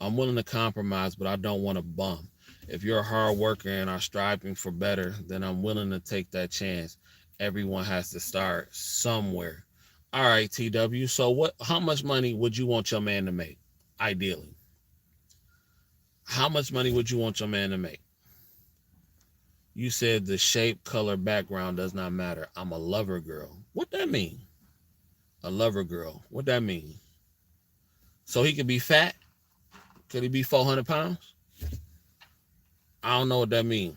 I'm willing to compromise, but I don't want to bum. If you're a hard worker and are striving for better, then I'm willing to take that chance. Everyone has to start somewhere. All right, TW. So how much money would you want your man to make? Ideally. How much money would you want your man to make? You said the shape, color, background does not matter. I'm a lover girl. What that mean? A lover girl. What that mean? So he could be fat? Could he be 400 pounds? I don't know what that means.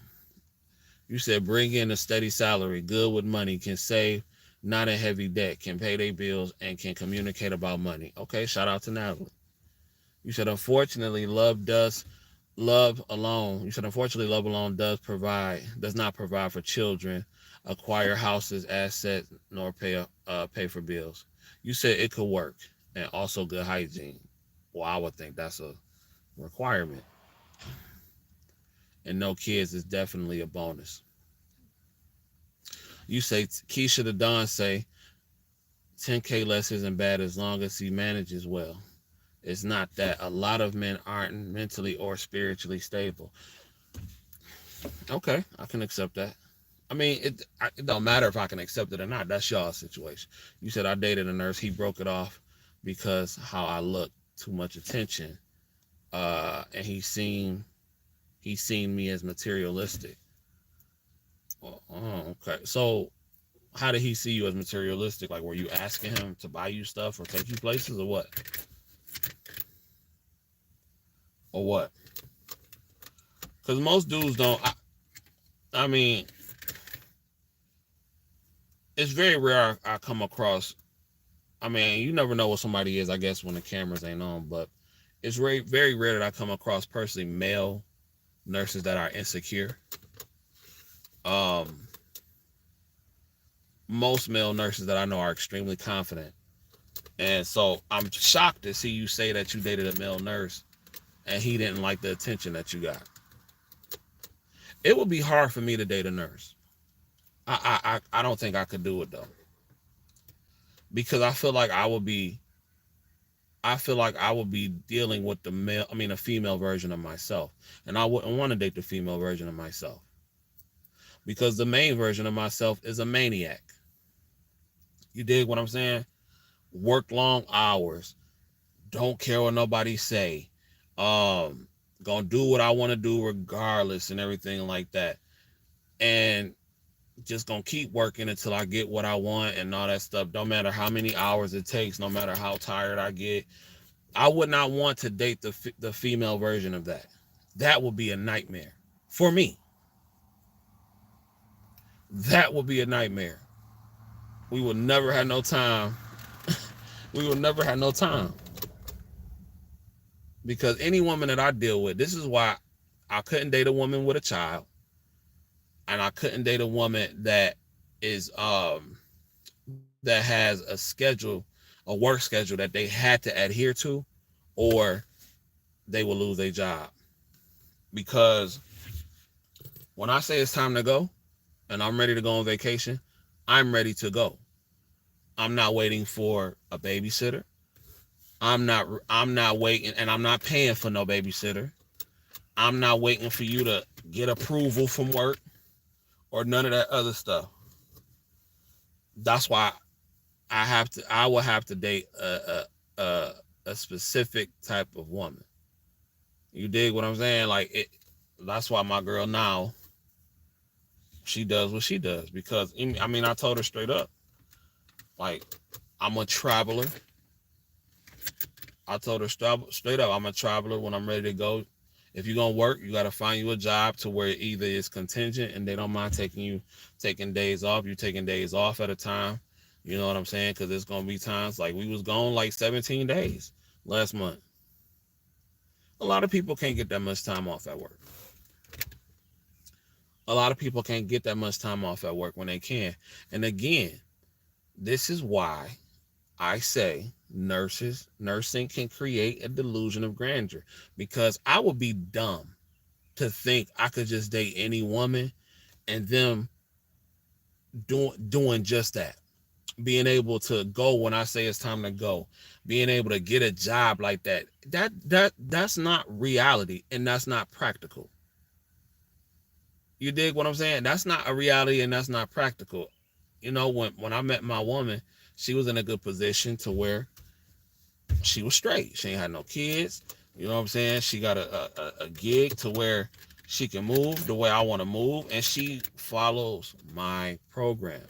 You said bring in a steady salary, good with money, can save, not in heavy debt, can pay their bills, and can communicate about money. Okay, shout out to Natalie. You said unfortunately love alone. You said unfortunately love alone does not provide for children, acquire houses, assets, nor pay for bills. You said it could work and also good hygiene. Well, I would think that's a requirement. And no kids is definitely a bonus. You say Keisha the Don say 10K less isn't bad as long as he manages well. It's not that. A lot of men aren't mentally or spiritually stable. Okay, I can accept that. I mean, it don't matter if I can accept it or not. That's y'all's situation. You said I dated a nurse. He broke it off because how I looked, too much attention, and he seen me as materialistic. Oh, okay. So how did he see you as materialistic? Like, were you asking him to buy you stuff or take you places or what? Or what? Because most dudes don't. I mean, it's very rare I come across. I mean, you never know what somebody is, I guess, when the cameras ain't on, but it's very, very rare that I come across personally male nurses that are insecure. Um, most male nurses that I know are extremely confident. And so I'm shocked to see you say that you dated a male nurse and he didn't like the attention that you got. It would be hard for me to date a nurse. I don't think I could do it though. Because I feel like I would be dealing with a female version of myself. And I wouldn't want to date the female version of myself. Because the main version of myself is a maniac. You dig what I'm saying? Work long hours. Don't care what nobody say. Um, Gonna do what I want to do regardless and everything like that. And just gonna keep working until I get what I want and all that stuff. Don't matter how many hours it takes, no matter how tired I get. I would not want to date the female version of that. That would be a nightmare for me. That would be a nightmare. We would never have no time. We would never have no time because any woman that I deal with, this is why I couldn't date a woman with a child, and I couldn't date a woman that has a schedule, a work schedule that they had to adhere to, or they will lose their job. Because when I say it's time to go and I'm ready to go on vacation, I'm ready to go. I'm not waiting for a babysitter. I'm not waiting, and I'm not paying for no babysitter. I'm not waiting for you to get approval from work or none of that other stuff. That's why I will have to date a specific type of woman. You dig what I'm saying? Like it. That's why my girl now, she does what she does because I mean I told her straight up, like, I'm a traveler. I told her straight up, I'm a traveler. When I'm ready to go, If you're gonna work, you gotta find you a job to where either it's contingent and they don't mind taking days off. You taking days off at a time. You know what I'm saying? Because there's gonna be times like we was gone like 17 days last month. A lot of people can't get that much time off at work. A lot of people can't get that much time off at work when they can. And again, this is why I say nursing can create a delusion of grandeur, because I would be dumb to think I could just date any woman and them doing just that. Being able to go when I say it's time to go, being able to get a job like that. That's not reality, and that's not practical. You dig what I'm saying? That's not a reality, and that's not practical. You know, when I met my woman, she was in a good position to where she was straight. She ain't had no kids. You know what I'm saying? She got a gig to where she can move the way I want to move, and she follows my program.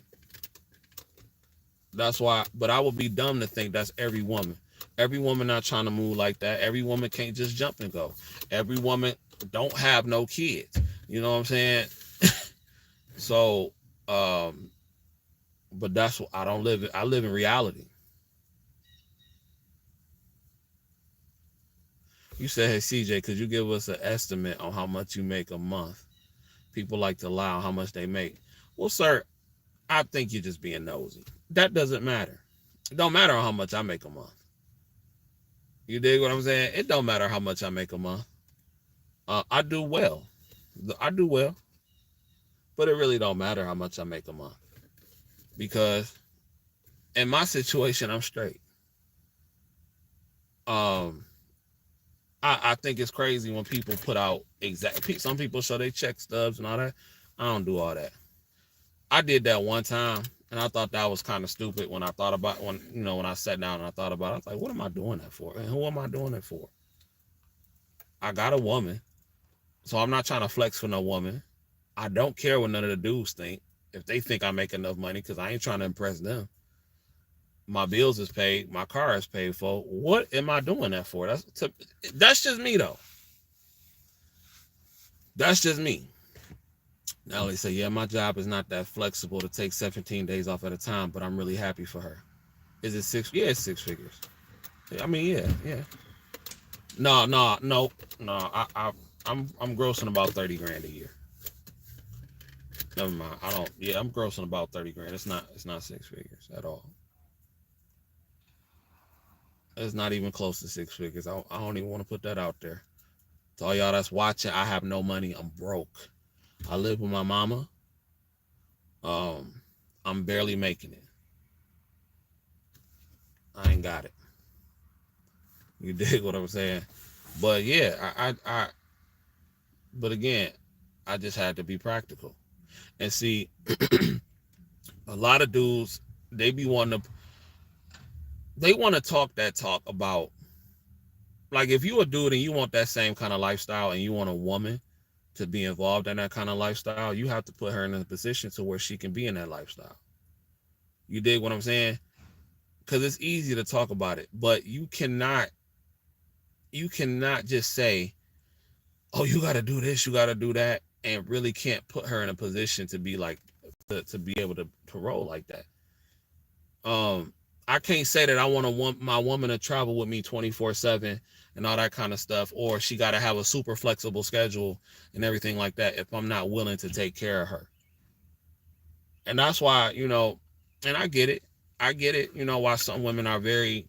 That's why, but I would be dumb to think that's every woman. Every woman not trying to move like that. Every woman can't just jump and go. Every woman don't have no kids. You know what I'm saying? So, but that's what I don't live. I live in reality. You said, hey CJ, could you give us an estimate on how much you make a month? People like to lie on how much they make. Well, sir, I think you're just being nosy. That doesn't matter. It don't matter how much I make a month. You dig what I'm saying? It don't matter how much I make a month. I do well. I do well. But it really don't matter how much I make a month. Because in my situation, I'm straight. I think it's crazy when people put out some people show they check stubs and all that. I don't do all that. I did that one time, and I thought that was kind of stupid when when I sat down and I thought about it. I was like, what am I doing that for? And who am I doing it for? I got a woman, so I'm not trying to flex for no woman. I don't care what none of the dudes think. If they think I make enough money, because I ain't trying to impress them. My bills is paid, my car is paid for. What am I doing that for? That's just me though. That's just me. Now they say, yeah, my job is not that flexible to take 17 days off at a time, but I'm really happy for her. Is it six? Yeah, it's 6 figures. I mean, yeah. No. I'm grossing about 30 grand a year. Never mind. I'm grossing about 30 grand. It's not 6 figures at all. It's not even close to 6 figures. I don't even want to put that out there. To all y'all that's watching, I have no money. I'm broke. I live with my mama. I'm barely making it. I ain't got it. You dig what I'm saying? But yeah, but again, I just had to be practical. And see, a lot of dudes, they want to talk that talk about, like, if you a dude and you want that same kind of lifestyle and you want a woman to be involved in that kind of lifestyle, you have to put her in a position to where she can be in that lifestyle. You dig what I'm saying? Because it's easy to talk about it, but you cannot just say, oh, you got to do this, you got to do that, and really can't put her in a position to be like, to be able to roll like that. I can't say that I want my woman to travel with me 24/7 and all that kind of stuff, or she got to have a super flexible schedule and everything like that if I'm not willing to take care of her. And that's why, and I get it, why some women are very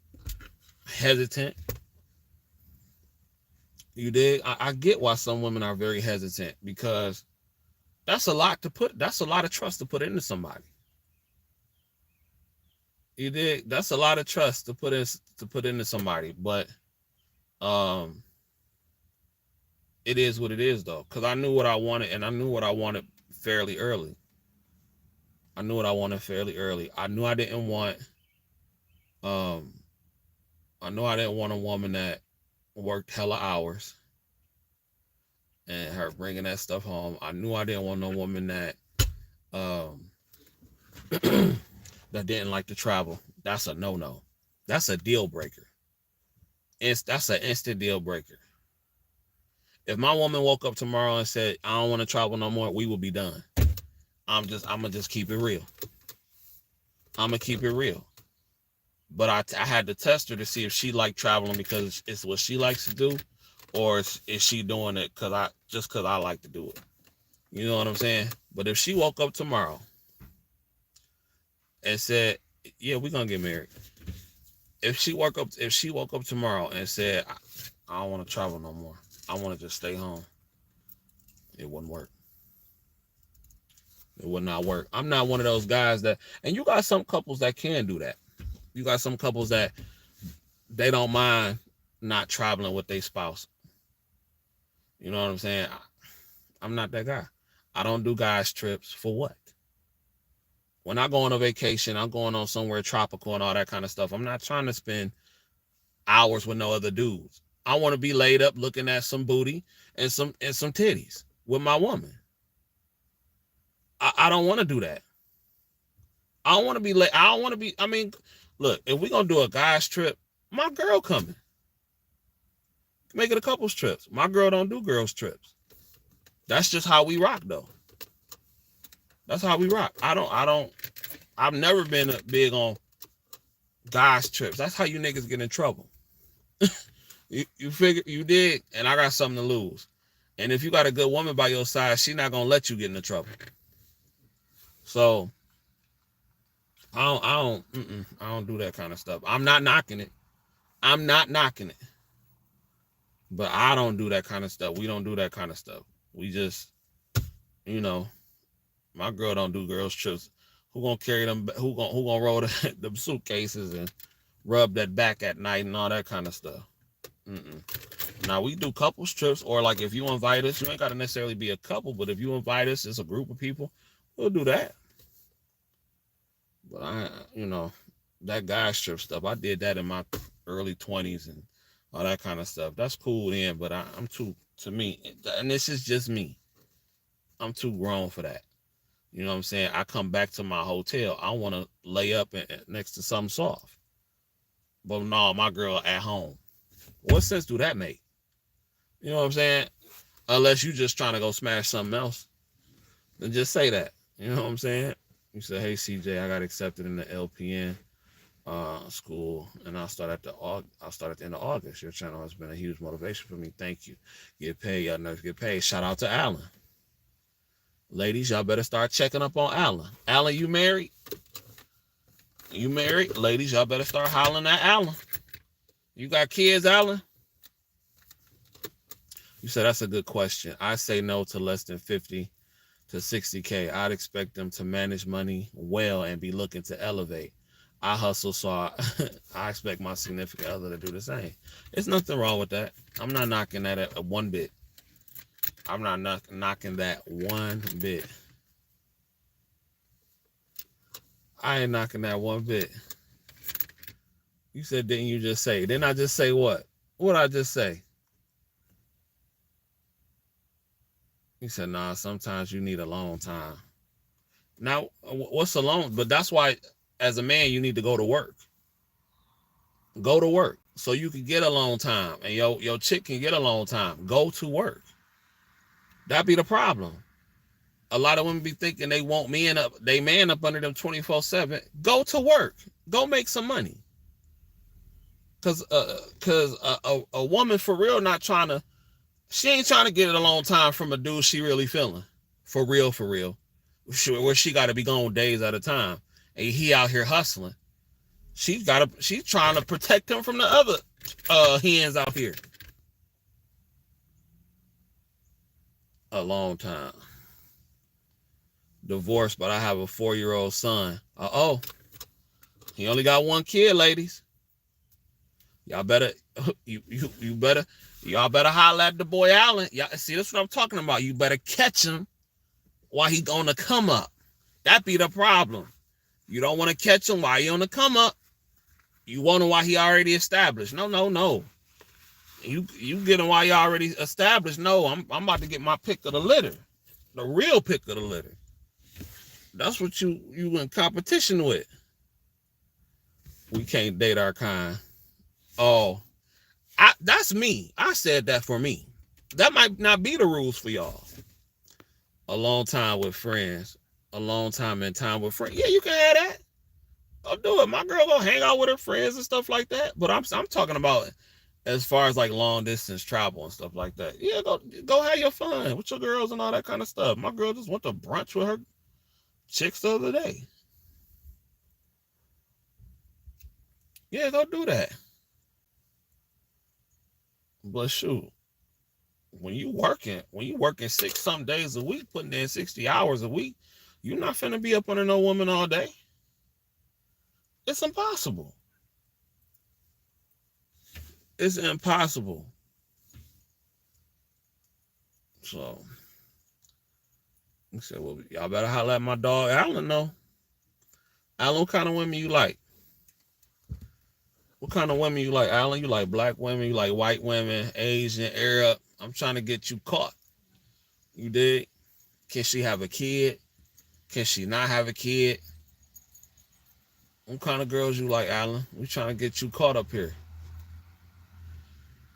hesitant. You dig? I get why some women are very hesitant, because that's a lot of trust to put into somebody. You dig? That's a lot of trust to put into somebody, but it is what it is though, because I knew what I wanted, and I knew what I wanted fairly early. I knew I didn't want a woman that worked hella hours and her bringing that stuff home. I knew I didn't want no woman that that didn't like to travel. That's a no. That's a deal breaker. That's an instant deal breaker. If my woman woke up tomorrow and said, I don't want to travel no more, we will be done. I'm gonna just keep it real. I'm gonna keep it real. But I had to test her to see if she liked traveling because it's what she likes to do, or is she doing it because I like to do it. You know what I'm saying? But if she woke up tomorrow and said, yeah, we're gonna get married. If she woke up tomorrow and said, I don't want to travel no more, I want to just stay home, it wouldn't work. It would not work. I'm not one of those guys that, and you got some couples that can do that. You got some couples that they don't mind not traveling with their spouse. You know what I'm saying? I'm not that guy. I don't do guys trips for what? When I go on a vacation, I'm going on somewhere tropical and all that kind of stuff. I'm not trying to spend hours with no other dudes. I want to be laid up looking at some booty and some titties with my woman. I don't want to do that. I don't want to be late. I don't want to be. I mean, look, if we're gonna do a guys trip, my girl coming. Make it a couples trips. My girl don't do girls trips. That's just how we rock, though. That's how we rock. I've never been big on guys trips. That's how you niggas get in trouble. you figure you did, and I got something to lose. And if you got a good woman by your side, she not gonna let you get into trouble. So I don't do that kind of stuff. I'm not knocking it. But I don't do that kind of stuff. We don't do that kind of stuff. We just, my girl don't do girls trips. Who gonna carry them? Who gonna roll them suitcases and rub that back at night and all that kind of stuff? Now we do couples trips, or like if you invite us, you ain't gotta necessarily be a couple, but if you invite us, it's a group of people, we'll do that. But that guy trip stuff, I did that in my early 20s and all that kind of stuff. That's cool then, but I'm too, to me, and this is just me, I'm too grown for that. You know what I'm saying? I come back to my hotel, I want to lay up next to something soft. But no, my girl at home. What sense do that make? You know what I'm saying? Unless you just trying to go smash something else, then just say that. You know what I'm saying? You say, hey, CJ, I got accepted in the LPN school, and I'll start at the end of August. Your channel has been a huge motivation for me. Thank you. Get paid, y'all know, get paid. Shout out to Alan. Ladies, y'all better start checking up on Alan. Alan, you married? You married? Ladies, y'all better start hollering at Alan. You got kids, Alan? You said that's a good question. I say no to less than 50 to 60K. I'd expect them to manage money well and be looking to elevate. I hustle, so I expect my significant other to do the same. There's nothing wrong with that. I'm not knocking that at one bit. I'm not knocking that one bit. I ain't knocking that one bit. You said, didn't you just say? Didn't I just say what? What'd I just say? He said, nah, sometimes you need a long time. Now, what's a long? But that's why, as a man, you need to go to work. Go to work so you can get a long time, and your chick can get a long time. Go to work. That be the problem. A lot of women be thinking they want man up under them 24/7. Go to work. Go make some money. Cause a woman for real she ain't trying to get it a long time from a dude she really feeling. For real. Where she got to be gone days at a time, and he out here hustling. She's trying to protect him from the other hens out here. A long time. Divorced, but I have a 4-year-old son. He only got one kid, ladies. Y'all better y'all better holler at the boy Allen. Y'all see, that's what I'm talking about. You better catch him while he on the come up. That be the problem. You don't want to catch him while he on the come up. You want him while he already established. No. You get him while you already established. No, I'm about to get my pick of the litter. The real pick of the litter. That's what you in competition with. We can't date our kind. Oh, that's me. I said that for me. That might not be the rules for y'all. A long time with friends, a long time in time with friends. Yeah, you can have that. I'll do it. My girl gonna hang out with her friends and stuff like that. But I'm talking about as far as like long distance travel and stuff like that. Yeah, go have your fun with your girls and all that kind of stuff. My girl just went to brunch with her chicks the other day. Yeah, go do that. But shoot, when you working 6 some days a week, putting in 60 hours a week, you're not finna be up under no woman all day. It's impossible. It's impossible. So he said, well, y'all better holler at my dog Alan. Know Alan, what kind of women you like? What kind of women you like, Alan? You like black women? You like white women? Asian, Arab? I'm trying to get you caught. You dig? Can she have a kid? Can she not have a kid? What kind of girls you like, Alan? We trying to get you caught up here.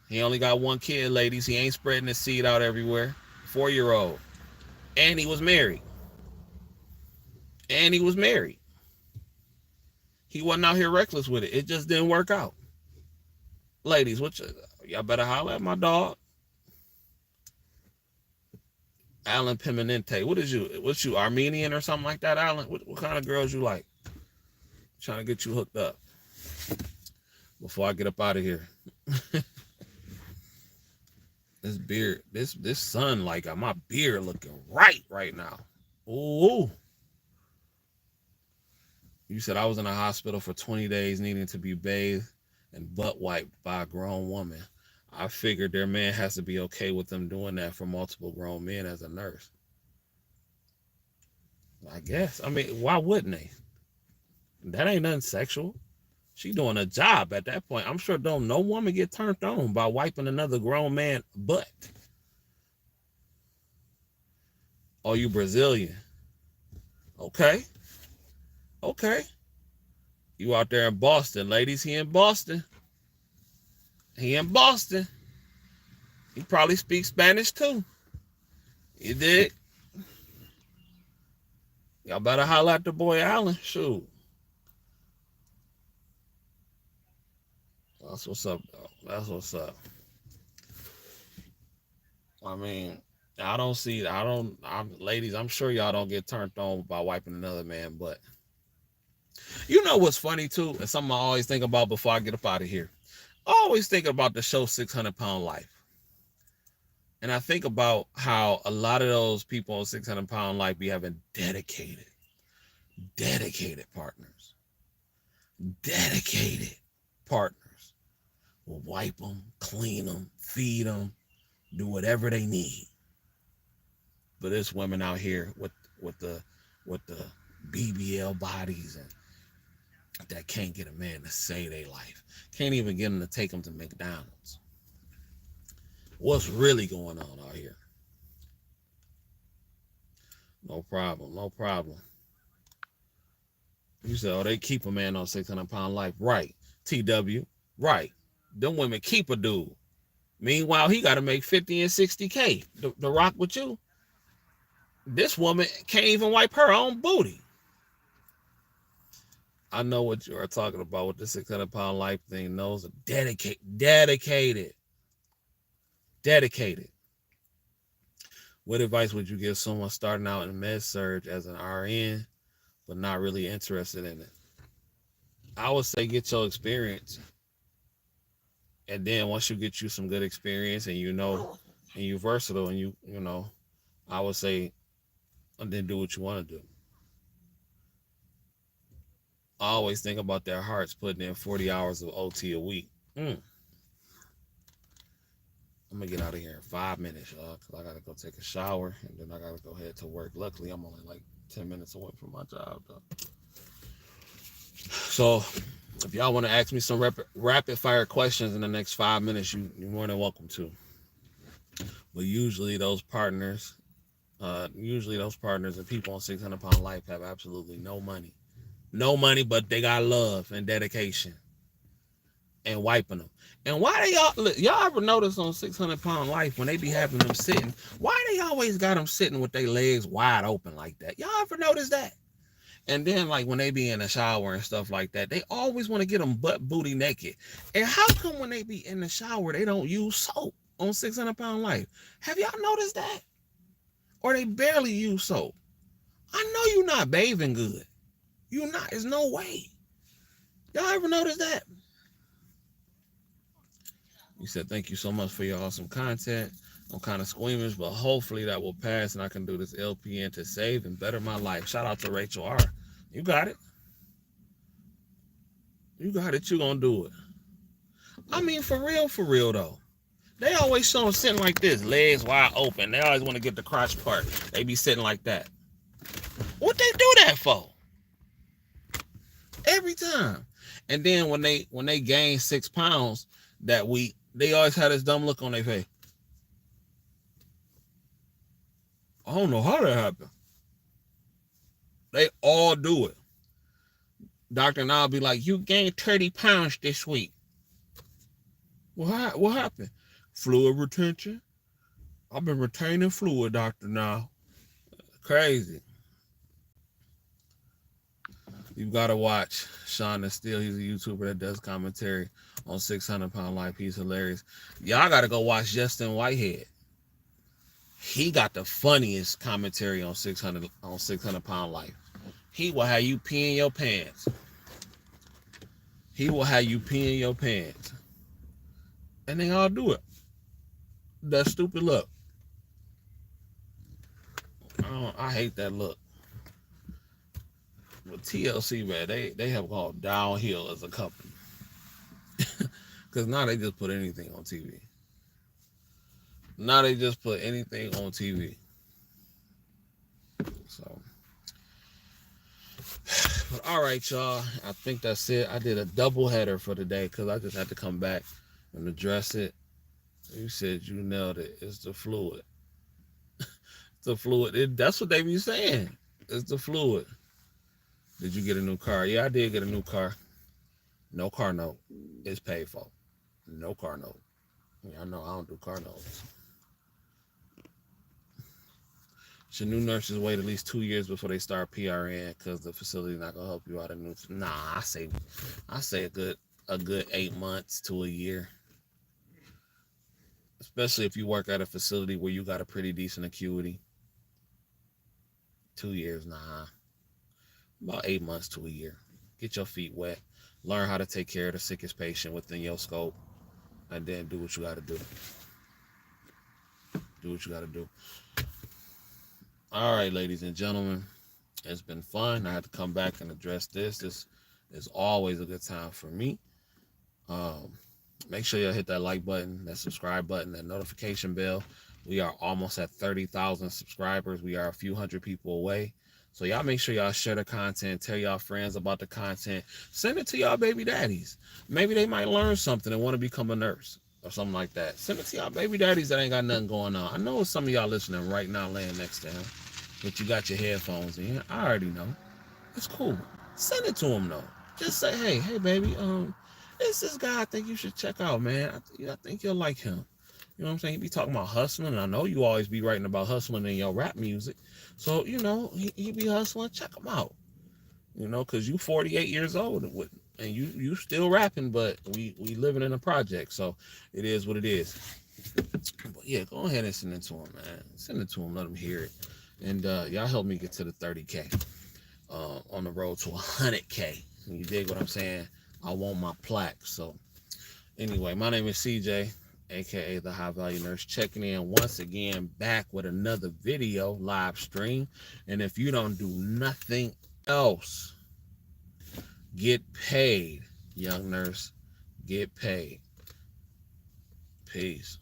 He only got one kid, ladies. He ain't spreading his seed out everywhere. 4-year-old. And he was married. And he was married. He wasn't out here reckless with it. It just didn't work out. Ladies, y'all better holler at my dog. Alan Pimenente. What's you, Armenian or something like that, Alan? What kind of girls you like? Trying to get you hooked up before I get up out of here. This beard, this sun, like got my beard looking right now. Ooh. You said I was in a hospital for 20 days needing to be bathed and butt wiped by a grown woman. I figured their man has to be okay with them doing that for multiple grown men as a nurse. I guess. I mean, why wouldn't they? That ain't nothing sexual. She doing a job at that point. I'm sure don't no woman get turned on by wiping another grown man butt. Oh, you Brazilian. Okay. Okay. You out there in Boston, ladies. He in Boston. He in Boston. He probably speaks Spanish too. You did. Y'all better holler at the boy Allen. Shoot. That's what's up, though. That's what's up. I mean, ladies, I'm sure y'all don't get turned on by wiping another man, but you know what's funny too? And something I always think about before I get up out of here. I always think about the show 600-Pound Life. And I think about how a lot of those people on 600-Pound Life be having dedicated partners. Dedicated partners. Will wipe them, clean them, feed them, do whatever they need. But there's women out here with the BBL bodies and that can't get a man to say they life. Can't even get them to take them to McDonald's. What's really going on out here? No problem. No problem. You said, oh, they keep a man on 600-Pound Life. Right. TW. Right. Them women keep a dude. Meanwhile, he got to make 50 and 60K to rock with you. This woman can't even wipe her own booty. I know what you are talking about with the 600-Pound Life thing. Those are dedicated. What advice would you give someone starting out in med surg as an RN, but not really interested in it? I would say get your experience. And then once you get you some good experience and and you're versatile and you know, I would say, and then do what you want to do. I always think about their hearts putting in 40 hours of OT a week. I'm going to get out of here in 5 minutes, y'all, because I got to go take a shower and then I got to go head to work. Luckily, I'm only like 10 minutes away from my job, though. So if y'all want to ask me some rapid fire questions in the next 5 minutes, you're more than welcome to. But usually those partners and people on 600-Pound Life have absolutely no money, but they got love and dedication. and wiping them. And why they y'all ever notice on 600-pound life when they be having them sitting, why they always got them sitting with their legs wide open like that? Y'all ever notice that? And then like when they be in the shower and stuff like that, they always want to get them butt booty naked. And how come when they be in the shower, they don't use soap on 600-pound life? Have y'all noticed that? Or they barely use soap? I know you're not bathing good. You're not. There's no way. Y'all ever notice that? You said, thank you so much for your awesome content. I'm kind of squeamish, but hopefully that will pass and I can do this LPN to save and better my life. Shout out to Rachel R. You got it. You got it. You gonna do it. I mean, for real though. They always show them sitting like this, legs wide open. They always want to get the crotch part. They be sitting like that. What they do that for? Every time. And then when they gain 6 pounds that week, they always have this dumb look on their face. I don't know how that happened. They all do it. Dr. Now be like, you gained 30 pounds this week. What happened? Fluid retention. I've been retaining fluid, Dr. Now. Crazy. You gotta watch Sean Steele. He's a YouTuber that does commentary on 600-pound life. He's hilarious. Y'all gotta go watch Justin Whitehead. He got the funniest commentary on 600-pound life. He will have you pee in your pants. He will have you pee in your pants. And they all do it. That stupid look. I hate that look. But TLC, man, they have gone downhill as a company. Because now they just put anything on TV. Now they just put anything on TV. So, but all right, y'all. I think that's it. I did a double header for today because I just had to come back and address it. You said you nailed it. It's the fluid. It's the fluid. That's what they be saying. It's the fluid. Did you get a new car? Yeah, I did get a new car. No car note. It's paid for. No car note. Yeah, I know I don't do car notes. Should new nurses wait at least 2 years before they start PRN because the facility's not gonna help you out? Nah, I say a good 8 months to a year. Especially if you work at a facility where you got a pretty decent acuity. 2 years, nah. About 8 months to a year. Get your feet wet. Learn how to take care of the sickest patient within your scope. And then do what you got to do. Do what you got to do. All right, ladies and gentlemen. It's been fun. I had to come back and address this. This is always a good time for me. Make sure you hit that like button, that subscribe button, that notification bell. We are almost at 30,000 subscribers. We are a few hundred people away. So y'all make sure y'all share the content, tell y'all friends about the content, send it to y'all baby daddies. Maybe they might learn something and want to become a nurse or something like that. Send it to y'all baby daddies that ain't got nothing going on. I know some of y'all listening right now laying next to him, but you got your headphones in. I already know. It's cool. Send it to him though. Just say, hey baby, it's this guy I think you should check out, man. I think you'll like him. You know what I'm saying? He be talking about hustling. And I know you always be writing about hustling in your rap music. So, you know, he be hustling. Check him out. You know, because you 48 years old and you still rapping, but we living in a project. So it is what it is. But yeah, go ahead and send it to him, man. Send it to him. Let him hear it. And y'all help me get to the 30K on the road to 100K. You dig what I'm saying? I want my plaque. So anyway, my name is CJ, aka the High Value Nurse, checking in once again, back with another video live stream. And if you don't do nothing else, get paid, young nurse. Get paid. Peace.